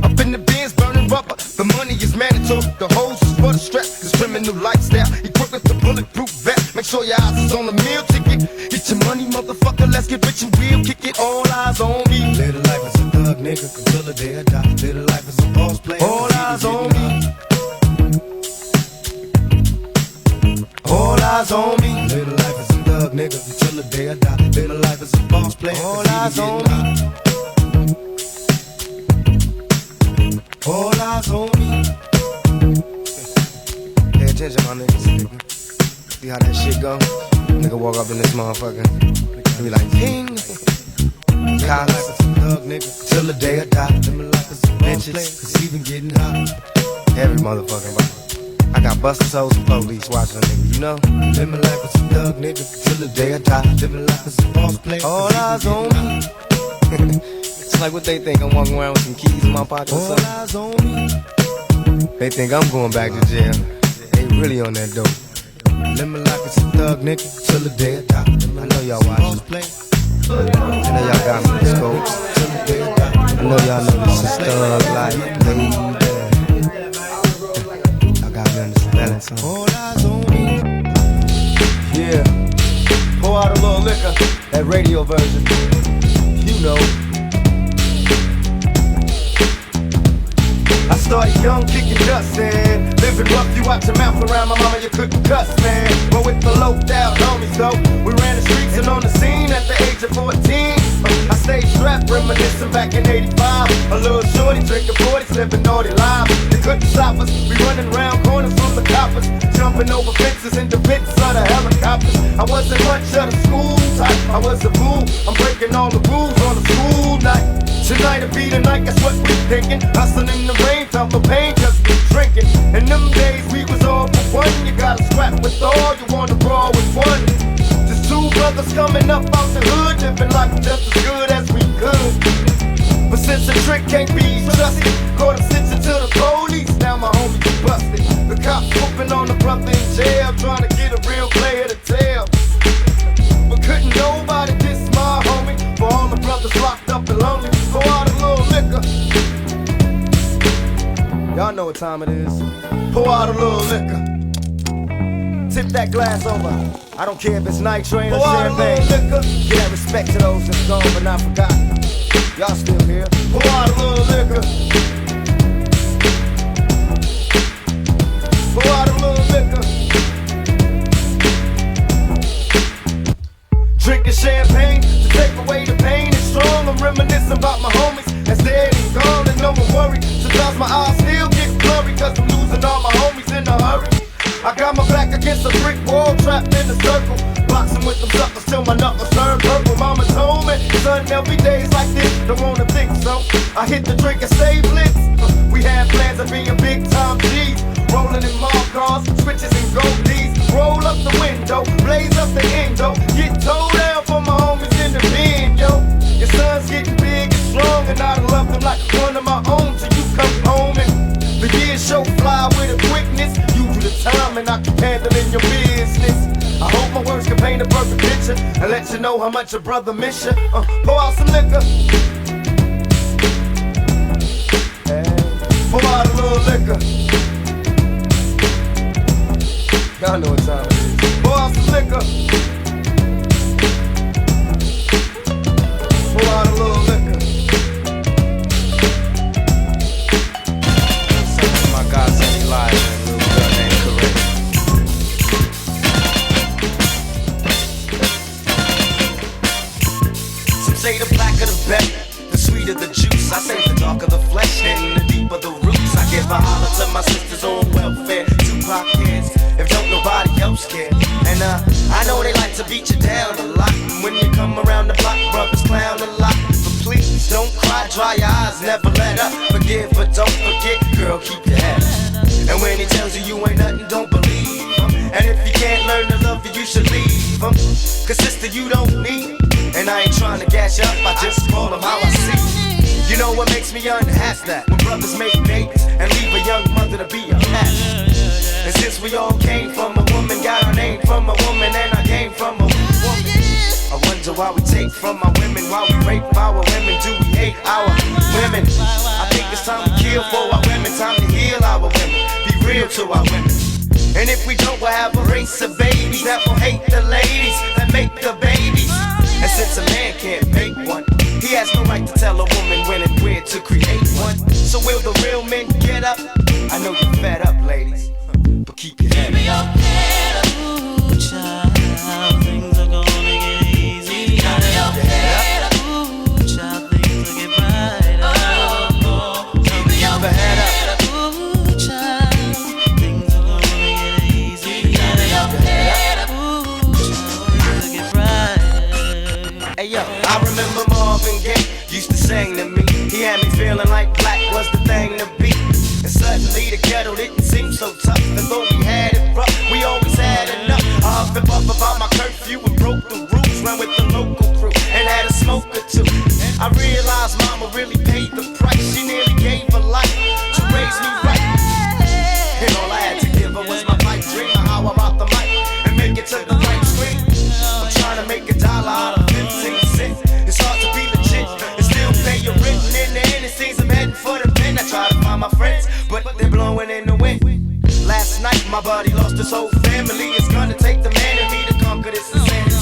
Up in the bins, burning rubber. The money is mandatory, the hose is for the strap. This criminal lifestyle, equipped with the bulletproof vest. Make sure your eyes is on the meal ticket. Get your money, motherfucker, let's get rich and real. Kick it, all eyes on me. Live the life as a thug, nigga, until the day I die. Live the life as a boss player. All eyes on me. All eyes on me. Live the life as a thug. thug nigga until the day I die. Live my life as a boss player. All eyes on me. All eyes on me. Pay attention, my niggas. See how that shit go? Nigga walk up in this motherfucker and be like, ping. Cops, thug nigga, till the day I die. Live my life as a bitches, cause even getting hot. Every motherfucking body. I got busters, hoes, and police watching a nigga, you know? Live my life as a thug nigga, till the day I die. Live my life as a boss player. All eyes on me. It's like what they think, I'm walking around with some keys in my pocket or something. All eyes on me. They think I'm going back to jail. They really on that dope. Live my life as a thug nigga, till the day I die. I know y'all watching. I know y'all got some scopes. I know y'all know this is thug life, baby. Y'all got me understanding something. All eyes on me. Yeah. Pour out a little liquor, that radio version. You know. I started young, kicking dust, and living rough, you watch your mouth around my mama, you couldn't cuss, man. But with the low-down homies, though, we ran the streets and on the scene at the age of 14. I stayed strapped, reminiscing back in 85. A little shorty drinking 40s, living naughty lives. They couldn't stop us, we running around corners from the coppers, jumping over fences in defense of the helicopters. I wasn't much of the school type, I was a fool. I'm breaking all the rules on a school night. Tonight will be the night, that's what we thinking. Hustling in the rain, felt the pain, cause we drinking. In them days we was all for one. You gotta scrap with all, you wanna brawl with one. Just two brothers coming up out the hood, living life just as good as we could. But since the trick can't be trusted, caught him snitching to the police, now my homie is busted. The cops whooping on the brother in jail, trying to get a real player to tell. But couldn't nobody diss my homie, for all the brothers locked up and lonely. Pour out a little liquor. Y'all know what time it is. Pour out a little liquor. Tip that glass over. I don't care if it's nitrate or champagne. Give that respect to those that's gone but not forgotten. Y'all still here. Pour out a little liquor. Pour out a little liquor. Drinking champagne to take away the pain. It's strong. I'm reminiscing about my homies that's dead and gone and no one worry. Sometimes my eyes still get blurry cause I'm losing all my homies in a hurry. I got my back against a brick wall, trapped in a circle, boxing with them suckers till my knuckles turn purple. Mama told me, son, there'll be days like this, don't wanna think so. I hit the drink and stay blitz. We had plans of being big time G's, rolling in mob cars, switches and goldies. Roll up the window, blaze up the endo, get towed down for my homies in the pen, yo. Your son's getting big and strong, and I love him like one of my own till you come home. And the years show fly with a quickness. You do the time and I keep handling your business. I hope my words can paint a perfect picture and let you know how much a brother miss you. Pour out some liquor. Hey, pour out a little liquor. Y'all know what time it is. Pour out some liquor. Pour out a little liquor. My God said he lied, and a little girl named Correct. Some say the blacker the better, the sweeter the juice. I say the darker the flesh and the deeper the roots. I give a holler to my sisters on welfare, Tupac kids, if don't nobody else care. And I know they like to beat you down a lot. And when you come around the block, brothers clown a lot. But please don't cry, dry your eyes, never let up. Forgive but don't forget, girl, keep your head up. And when he tells you you ain't nothing, don't believe him. And if you can't learn to love you, you should leave him. Cause sister, you don't need him. And I ain't trying to gas you up, I just call him how I see him. You know what makes me unhappy? That when brothers make babies and leave a young mother to be a mess. And since we all came from a woman, got our name from a woman, and I came from a woman. I wonder why we take from our women, why we rape our women, do we hate our women? I think it's time to kill for our women, time to heal our women, be real to our women. And if we don't, we'll have a race of babies that will hate the ladies that make the babies. And since a man can't make one, he has no right to tell a woman when and where to create one. So will the real men get up? I know you're fed up, ladies, but keep your head up. Keep your head up, child. Things are going feeling like black was the thing to be. And suddenly the ghetto didn't seem so tough. And though we had it rough, we always had enough. I huffed and puffed about my curfew and broke the rules. Ran with the local crew and had a smoke or two. I realized mama really paid the price. She nearly gave her life to raise me right. And all I had to give her was my pipe dream of how I rock the mic and make it to the right screen. I'm trying to make $1 out of 15 cents. It's hard to be legit and still pay your rent. And in the end, it seems I'm heading for the pen. I try to find my friends, but they're blowing in the wind. Last night, my buddy lost his whole family. It's gonna take the man in me to conquer this insanity.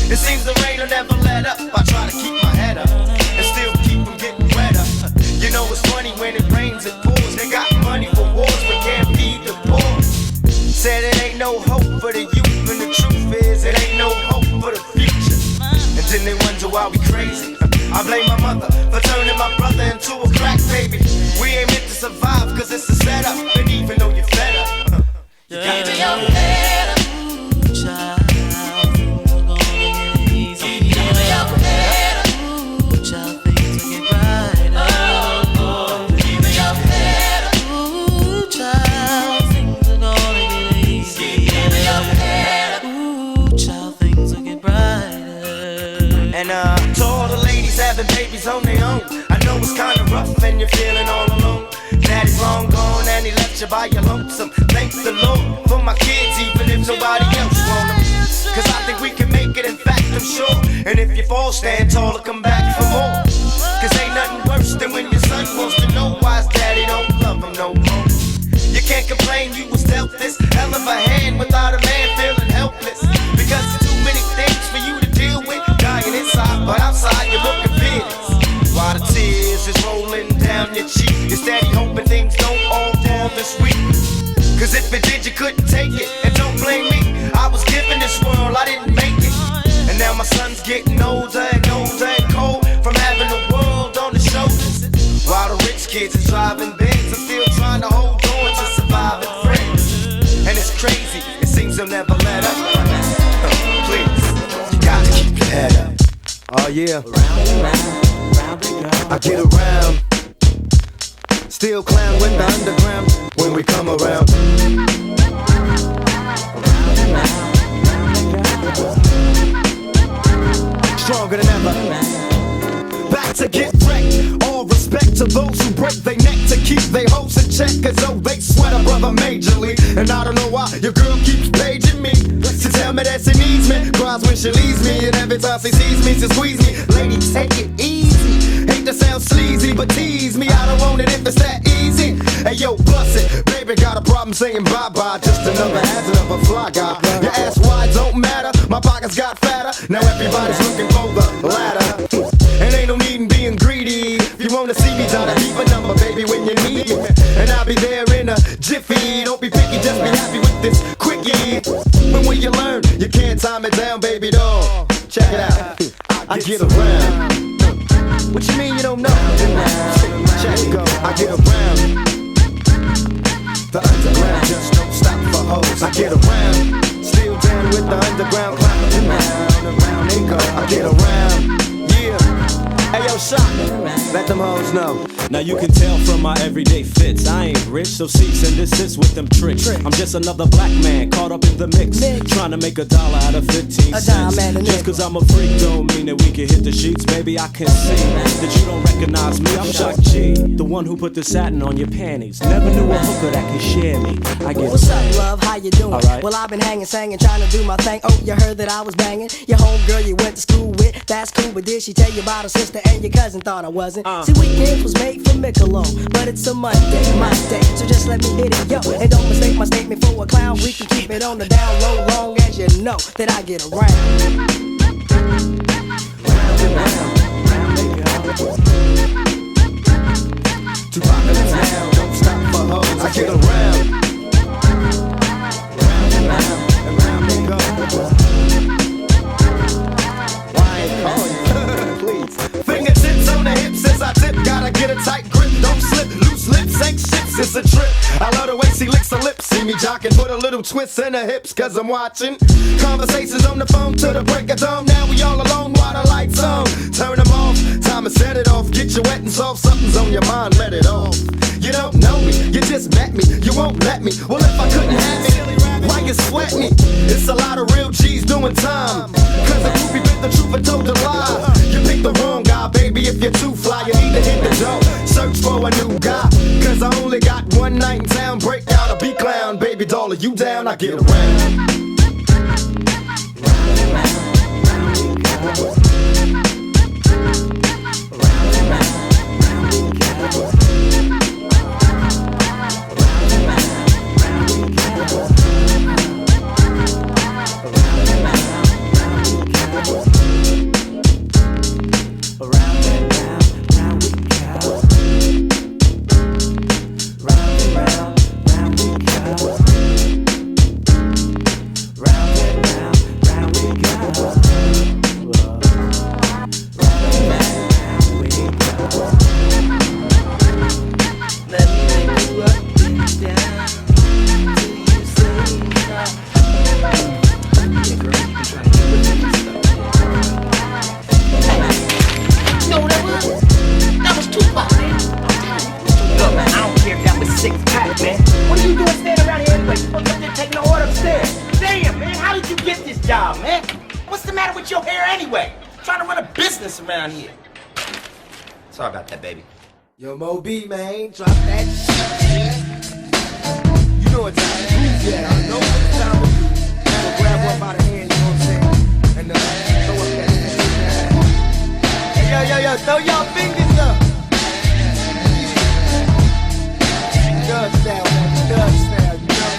It seems the rain will never let up. I try to keep my head up and still keep from getting wetter. You know it's funny when it rains, it pours. They got money for wars, but can't feed the poor. Said it ain't no hope for the youth, and the truth is it ain't no hope for the future. And then they wonder why we crazy. I blame my mother for turning my brother into a crack baby. We ain't meant to survive cause it's a setup. And even though you're fed up, you got to your head up, child. You're gonna get easy. Give me your head up, child. Things will get brighter. Give me your head up, child. Things are gonna get easy. Give me your head up, child. Things will get brighter. And to all the ladies having babies on their own, I know it's kinda rough and you're feeling all alone. Daddy's long gone and he left you by your lonesome. Thank the Lord for my kids, even if nobody else want them. Cause I think we can make it, in fact I'm sure. And if you fall, stand tall or come back for more. Cause ain't nothing worse than when your son wants to know why his daddy don't love him no more. You can't complain you was dealt this hell of a hand without a man feeling helpless. Because there's too many things for you to deal with. Dying inside, but outside you're looking fearless. While the tears is rolling down your cheek, you're steady hoping things don't all fall this week. Cause if it did, you couldn't take it. And don't blame me, I was given this world, I didn't make it. And now my son's getting older and older and cold from having the world on his shoulders. While the rich kids is driving Benz, I'm still trying to hold on to surviving friends. And it's crazy, it seems they'll never let up. Please, you gotta keep your head up. Oh yeah, I get around. Still clown with the underground when we come around. Stronger than ever. Back to get wrecked. All respect to those who break their neck to keep their hoes in check. Cause though they sweat a brother majorly. And I don't know why your girl keeps paging me to tell me that she needs me. Cries when she leaves me, and every time she sees me, she squeeze me. Lady, take it easy. Hate to sound sleazy, but tease me. I don't want it if it's that easy. Hey yo, bust it. Baby got a problem saying bye-bye. Just another hazard of a fly guy. Your ass wide don't matter. My pockets got fatter. Now everybody's looking for the ladder. And ain't no need in being greedy. If you wanna see me, try to leave a number, baby, when you need me. And I'll be there in a jiffy. Don't be picky, just be happy with this quickie. But when you learn, you can't time it down, baby doll. Check it out, I get around. What you mean you don't know? Check it go, I get around. The underground just don't stop for hoes. I get around, still down with the underground clown. Around they go, I get around. Yeah. Hey yo, Shock, let them hoes know. Now you can tell from my everyday fits, I ain't rich, so cease and desist with them tricks. I'm just another black man caught up in the mix, trying to make $1 out of 15 cents. Just cause I'm a freak don't mean that we can hit the sheets. Baby, I can see that you don't recognize me. I'm Shock G, the one who put the satin on your panties. Never knew a hooker that could share me. I get What's up, love? How you doing? Right. Well, I've been hanging, singing, trying to do my thing. Oh, you heard that I was banging your homegirl you went to school with. That's cool, but did she tell you about her sister and your cousin? Thought I wasn't. See, weekends was made for Michelob, but it's a Monday, my day, so just let me hit it, yo. And don't mistake my statement for a clown. We can keep it on the down low, long as you know that I get around. Round and round, round they go. Too popular in town, don't stop for hoes. I get around. Round and round they go. Why ain't calling you? Please. Fingertips on the hips as I tip. Gotta get a tight grip, don't slip. Loose lips ain't shit, it's a trip. I love the way she licks her lips. See me jocking, put a little little twist in her hips, cause I'm watching. Conversations on the phone till the break of dawn. Now we all alone while the lights on. Turn them off, time to set it off. Get you wet and soft, something's on your mind, let it off. You don't know me, you just met me, you won't let me. Well, if I couldn't have it, why you sweat me? It's a lot of real G's doing time. Cause the groupie bit the truth and told a lie. You picked the wrong guy, baby, if you're too fly, you need to hit the door. Search for a new guy, cause I only got one night in town. Break out a B-clown, baby doll, are you down? I get around. Around here. Sorry about that, baby. Yo, Mo B, man, drop that shit. You know what time to do. Yeah, I know what time to do. So grab one by the hand, you know what I'm saying? And throw up that shit. Hey, yo, throw your fingers up. Dub style, man, dub style, you know?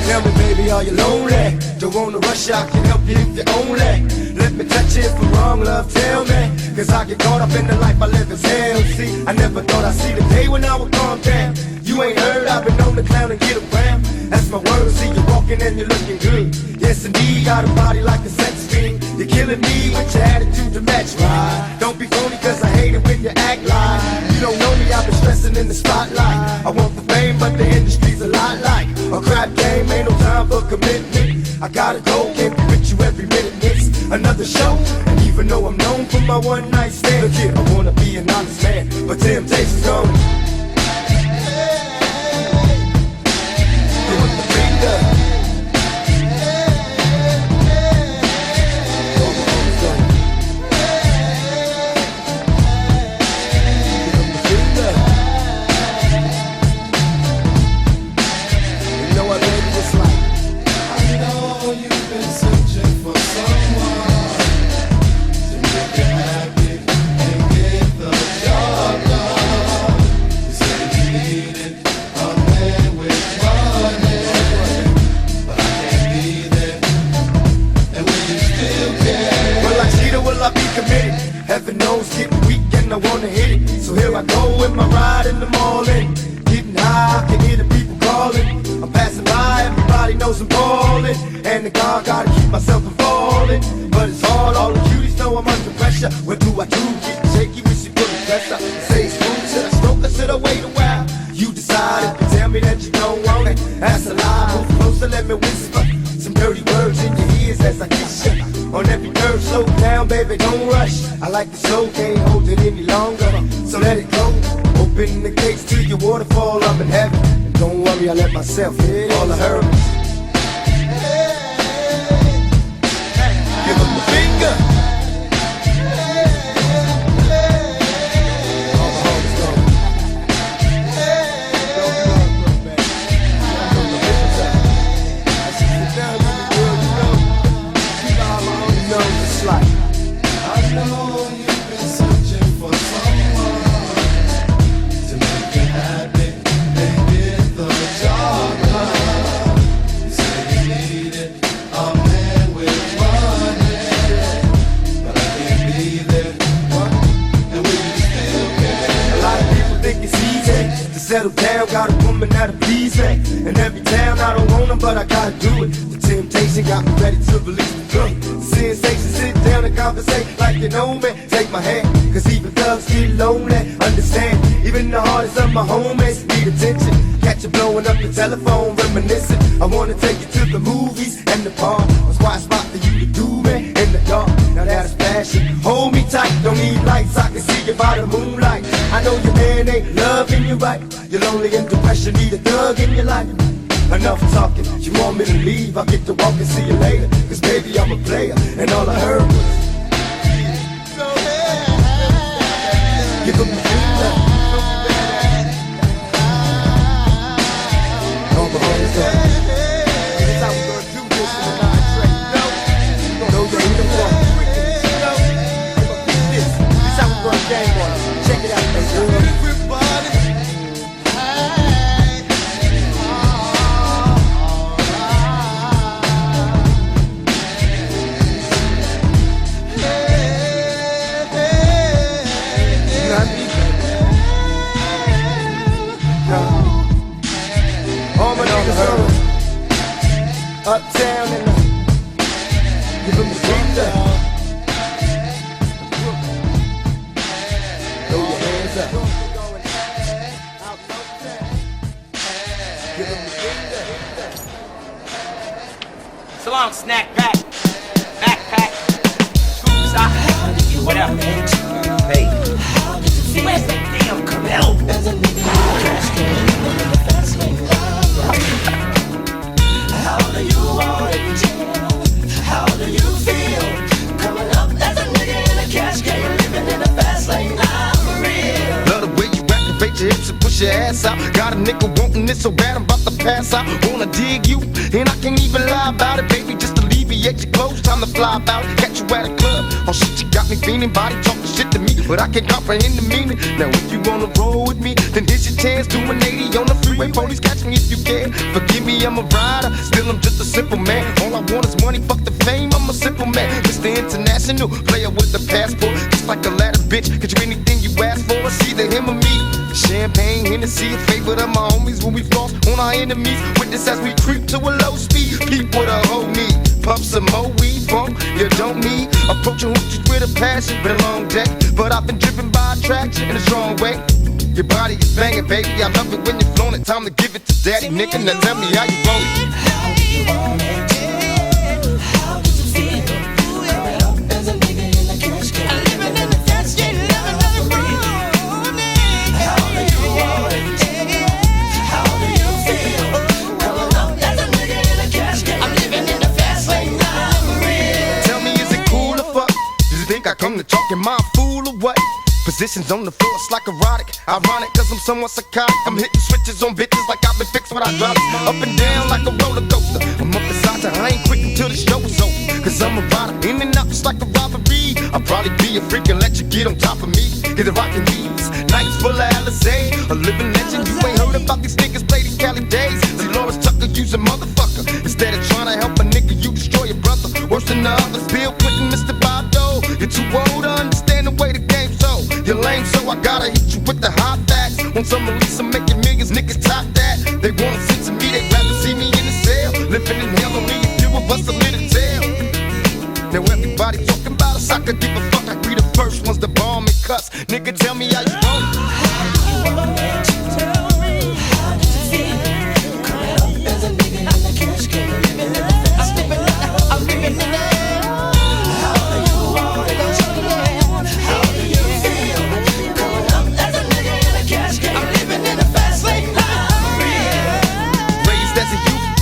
Tell me, baby, are you lonely? Don't wanna rush, I can help you if you're only. Let me touch it for wrong, love, tell me. Cause I get caught up in the life I live as hell. See, I never thought I'd see the day when I would calm down. You ain't heard, I've been on the clown and get around. That's my word, see you walking and you're looking good. Yes indeed, got a body like a sex fiend. You're killing me with your attitude to match right. Don't be phony cause I hate it when you act like you don't know me, I've been stressing in the spotlight. I want the fame but the industry's a lot like a crap game, ain't no time for commitment. I gotta go, can't be with you every minute. It's another show, and even though I'm known for my one night stand, look here, I wanna be an honest man, but temptation's gone. Give up the finger. You know what, baby, it's like I know you've been searching for someone to make you happy and get the job done. You say you needed a man with money, but I can't be there. And will you still care? Will I cheat or will I be committed? Heaven knows getting weak and I wanna hit it. So here I go with my ride in the morning. Getting high, I can hear the people calling. I'm passing by, everybody knows I'm ballin'. And the God gotta keep myself from falling. But it's hard, all the cuties know I'm under pressure. What do I do? Get shaky, wish you put the pressure. Say it's smooth, should I stroke or should I wait a while? You decide if you tell me that you don't want it. That's a lie, move closer, let me whisper some dirty words in your ears as I kiss you. On every nerve, slow down, baby, don't rush. I like the show, can't hold it any longer. So let it go, open the gates to your waterfall, I'm in heaven. And don't worry, I let myself hit all the hurdles. Give up the finger. All the homies go. Like, I know you've been searching for someone to make you happy and get the job done. You say you needed a man with money, but I can't be there. What? And will you still care? A lot of people think it's easy to settle down, got a woman that'll please me. In every town I don't want them, but I gotta do it. The temptation got me ready to release the gun. Sensation, sit down and conversate like you know me. Take my hand, cause even thugs get lonely. Understand, even the hardest of my homies need attention. Catch catch you blowing up the telephone, reminiscing. I wanna take you to the movies and the bar. A quiet spot for you to do me in the dark. Now that's passion. Hold me tight, don't need lights, I can see you by the moonlight. I know your man ain't loving you right. You're lonely and depression, need a thug in your life. Enough talking, you want me to leave, I'll get to walk and see you later. Cause baby, I'm a player, and all I heard was you put me through that. All the homies up. This how we gonna do this in the night. No, you ain't the one. This how we gonna game on it. Check it out, baby. Uptown and give them the pizza. Throw your hands up. Give them the pizza. So long, snack pack, backpack, scoops out, whatever. Hey, where's the damn Camel? How do you want it? How do you feel? Coming up as a nigga in a cash can, living in a fast lane. I'm for real. Love the way you activate your hips and push your ass out. Got a nigga wanting it so bad I'm about to pass out. Wanna dig you, and I can't even lie about it, baby. Just alleviate your clothes, time to fly about it. Catch you at a club, oh shit, you got me feeling. Body talking shit to me, but I can't comprehend the meaning. Now if you wanna roll with me, then here's your chance. Doing 80 on the freeway, police catch me if you can. Forgive me, I'm a rider, still I'm just a simple man. All I want is money, fuck the fame, I'm a simple man. Mr. International, player with a passport. Just like a ladder, bitch, get you anything you ask for. It's either him or me. Champagne, Hennessy, a favorite of my homies when we floss on our enemies. Witness as we creep to a low speed. Peep what a hoe need. Puff some more weed, bump, you don't need. Approaching hoochies with a passion, been a long day. But I've been driven by attraction in a strong way. Your body is banging, baby, I love it when you're flown it. Time to give it to daddy, nigga, now tell me how you want it. How do you want it? How does it feel? Coming up as a nigga in a cash can, living in a fast lane. How do you want it? How do you feel? Coming up as a nigga in a cash can, I'm living in a fast lane. I'm for real. Tell me, is it cool or fuck? Does you think I come to talk in my fool or what? Positions on the floor, it's like erotic. Ironic, cause I'm somewhat psychotic. I'm hitting switches on bitches like I've been fixed with hydraulics. Up and down like a roller coaster. I'm up beside you, I ain't quit until the show is over. Cause I'm a rider, in and out just like a robbery. I'll probably be a freak and let you get on top of me. Get the rockin' these nights full of Alizé. A living legend, you ain't heard about these niggas play these Cali days. Dolores Tucker, use a motherfucker. Instead of trying to help a nigga, you destroy your brother. Worse than the others, Bill Clinton, Mr. Bob Dole. You're too old to understand the way the game's so. You're lame, so I gotta hit you with the hot facts. Want some release, I'm making millions, niggas top that. They wanna sit to me, they rather see me in the cell. Living in hell, only a few of us are lit to tell. Now everybody talking about us, I could give a fuck. I be the first ones to bomb and cuss. Nigga, tell me how you want it. How do you want it? Tell me, how does it feel? Coming up as a nigga in a cash can, living in a fast lane. I'm living in a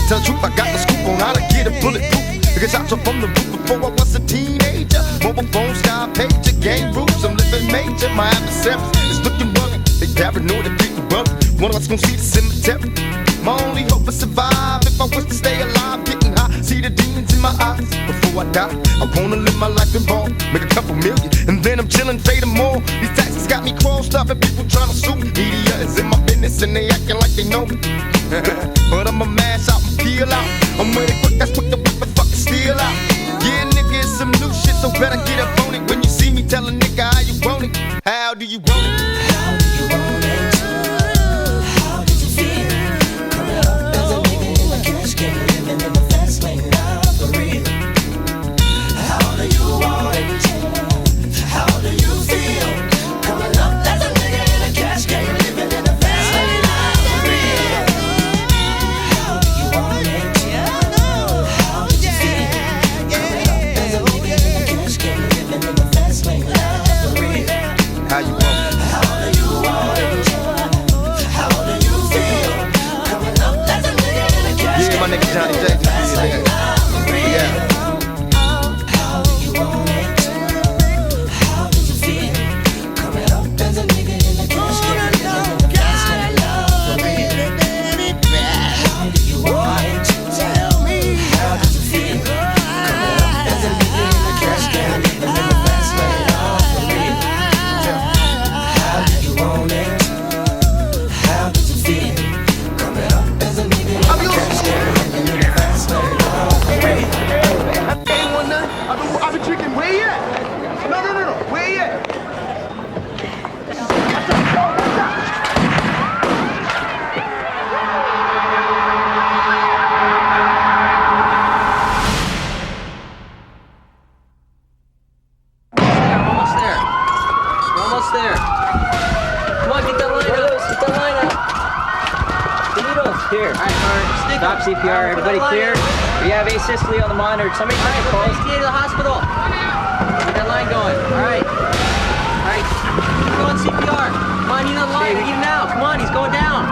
tell the truth, I got the scoop on how to get a bulletproof. Nigga shots up from the roof before I was a teenager. Mobile phone, sky pager, game rules. I'm living major. My adversaries is looking rugged. They paranoid and people bug. One of us gon' see the cemetery. My only hope is survive. If I wish to stay alive, getting high, see the demons in my eyes. Before I die, I wanna live my life in ball, make a couple million, and then I'm chillin', fading more. These taxes got me crossed up and people tryna sue me. Media is in my business and they acting like they know me. But I'ma mash out and peel out. I'm with it quick, that's quick to whip and fucking steal out. Yeah, nigga, it's some new shit, so better get up on it. When you see me, tell a nigga how you want it. How do you want it? How do you want it? How did you feel? Coming up as a nigga in a cash can, living in the fast lane, now for real. How do you want it? How do you feel? Coming up as a nigga in a cash can, living in the fast lane, now for real. CPR. Everybody clear? We have asystole on the monitor. Somebody try to call to the hospital. Get that line going. All right. All right. Go on CPR. Come on, you know the line. Need him now. Come on, he's going down.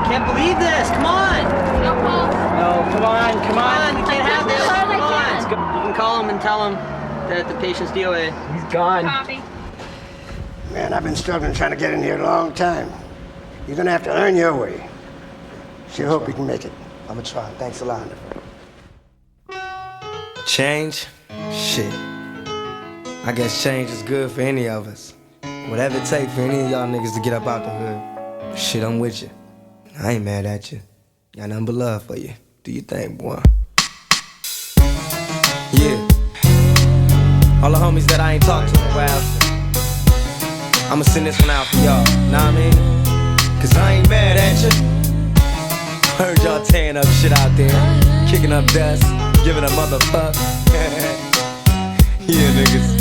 Can't believe this. Come on. No, Paul. No, come on. Come on. We can't have this. Come on. You can call him and tell him that the patient's DOA. He's gone. Copy. Man, I've been struggling trying to get in here a long time. You're gonna have to earn your way. Sure hope you can make it. I'm gonna try. Thanks a lot. Change? Shit. I guess change is good for any of us. Whatever it takes for any of y'all niggas to get up out the hood. Shit, I'm with you. I ain't mad at you. Got nothing but love for you. Do your thing, boy. Yeah. All the homies that I ain't talked to in a while, I'ma send this one out for y'all, know what I mean? Cause I ain't mad at you. Heard y'all tearing up shit out there, kicking up dust, giving a motherfuck. Yeah, niggas.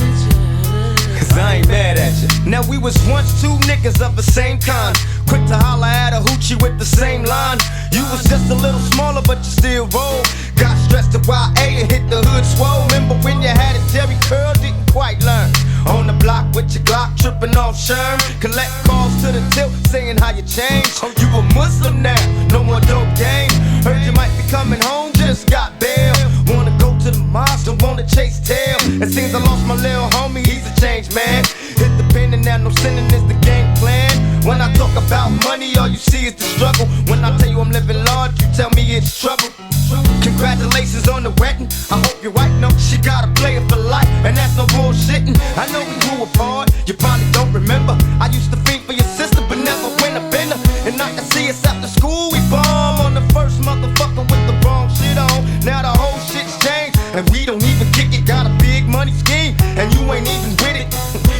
Cause I ain't mad at you. Now we was once two niggas of the same kind, quick to holler at a hoochie with the same line. You was just a little smaller, but you still roll. Got stressed to YA and hit the hood swole. Remember when you had a Jerry curl, didn't quite learn. On the block with your Glock, tripping off Sherm. Collect calls to the tilt, saying how you changed. Oh, you a Muslim now, no more dope game. Heard you might be coming home, just got bail. Wanna go to the mosque, don't wanna chase tail. It seems I lost my little homie, he's a changed man. Hit the pen and now no sinning is the game plan. When I talk about money, all you see is the struggle. When I tell you I'm living large, you tell me it's trouble. Congratulations on the wedding. I hope your wife knows she got a player for life, and that's no bullshitting. I know we grew apart, you probably don't remember. I used to think for your sister, but never went up in her. And I can see us after school, we bomb on the first motherfucker with the wrong shit on. Now the whole shit's changed, and we don't even kick it. Got a big money scheme, and you ain't even with it.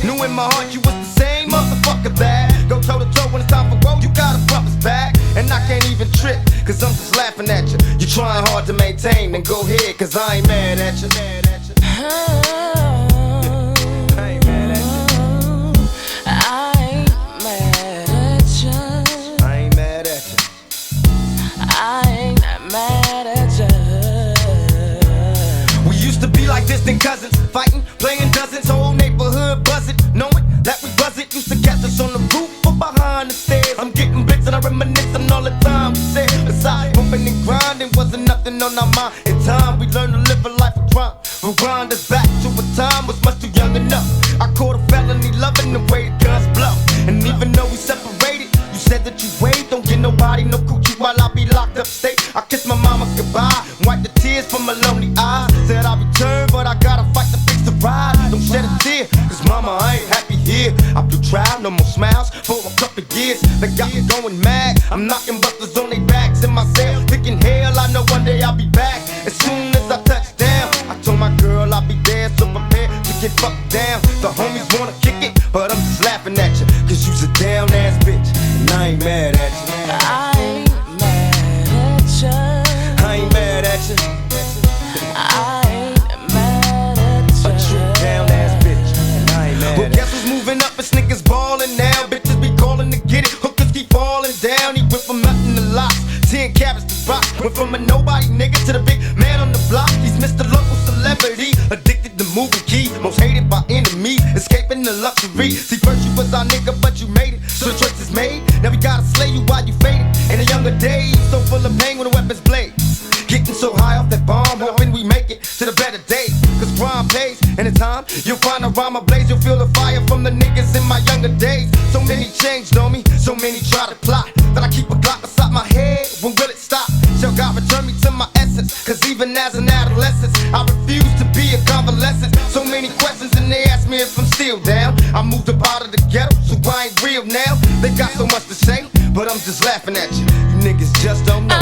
Knew in my heart you was the same motherfucker that go toe to toe when it's time for woe. You gotta bump us back, and I can't even trip, cause I'm just laughing at you. You trying hard to maintain, then go ahead, cause I ain't mad at you. I ain't mad at you. I ain't mad at you. I ain't mad at you. I ain't mad at you. We used to be like distant cousins, fighting, playing dozens, whole neighborhood buzzing, knowing that we buzz it. Used to catch us on the roof or behind the stairs. I'm getting bits and I reminisce on all the time we said. Besides bumping and grinding, wasn't nothing on our mind. In time we learned to live a life of crime. Rewind us back to a time was much too young enough. I caught a felony loving the way the guns blow. And even though we separated, you said that you wait, don't get nobody no coochie while I be locked up state. I kissed my mama goodbye, wiped the tears from my lonely eyes. Said I'll return, but I gotta fight to fix the ride. Don't shed a tear, cause mama, I ain't happy here. I blew trial, no more smiles for a couple years. They got me going mad, I'm knocking busters on their backs in my cell, thinking hell, I know one day I'll be back. As soon as I touch down, I told my girl I'll be there, so prepared to get fucked down. The homies wanna kick it, but I'm just laughing at you, cause you's a down ass bitch, and I ain't mad at you. I ain't mad at you. I ain't mad at you. I ain't mad at you. A true down ass bitch, and I ain't mad at you. Well, guess who's moving up? It's niggas ballin' now. Bitches be callin' to get it. Hookers keep falling down. He went from nothing to lots, 10 carats to rock. Went from a nobody nigga to the big man on the block. He's Mr. Local Celebrity, addicted to moving key, most hated by enemies, escaping the luxury. See, first you was our nigga, but you made it, so the choice is made. Now we gotta slay you while you faded. In the younger days, so full of pain when the weapons blaze. Getting so high off that bomb, hoping we make it to the better days. Cause crime pays, and in time, you'll find a rhyme ablaze. You'll feel the fire from the niggas in my younger days. So many changed on me, so many try to plot, that I keep a Glock beside my head. When will it stop? Shall God return me to my essence? Cause even as an adolescent, I refuse to be a convalescent. So many questions and they ask me if I'm still down. I moved up out of the ghetto, so I ain't real now. They got so much to say, but I'm just laughing at you. You niggas just don't know.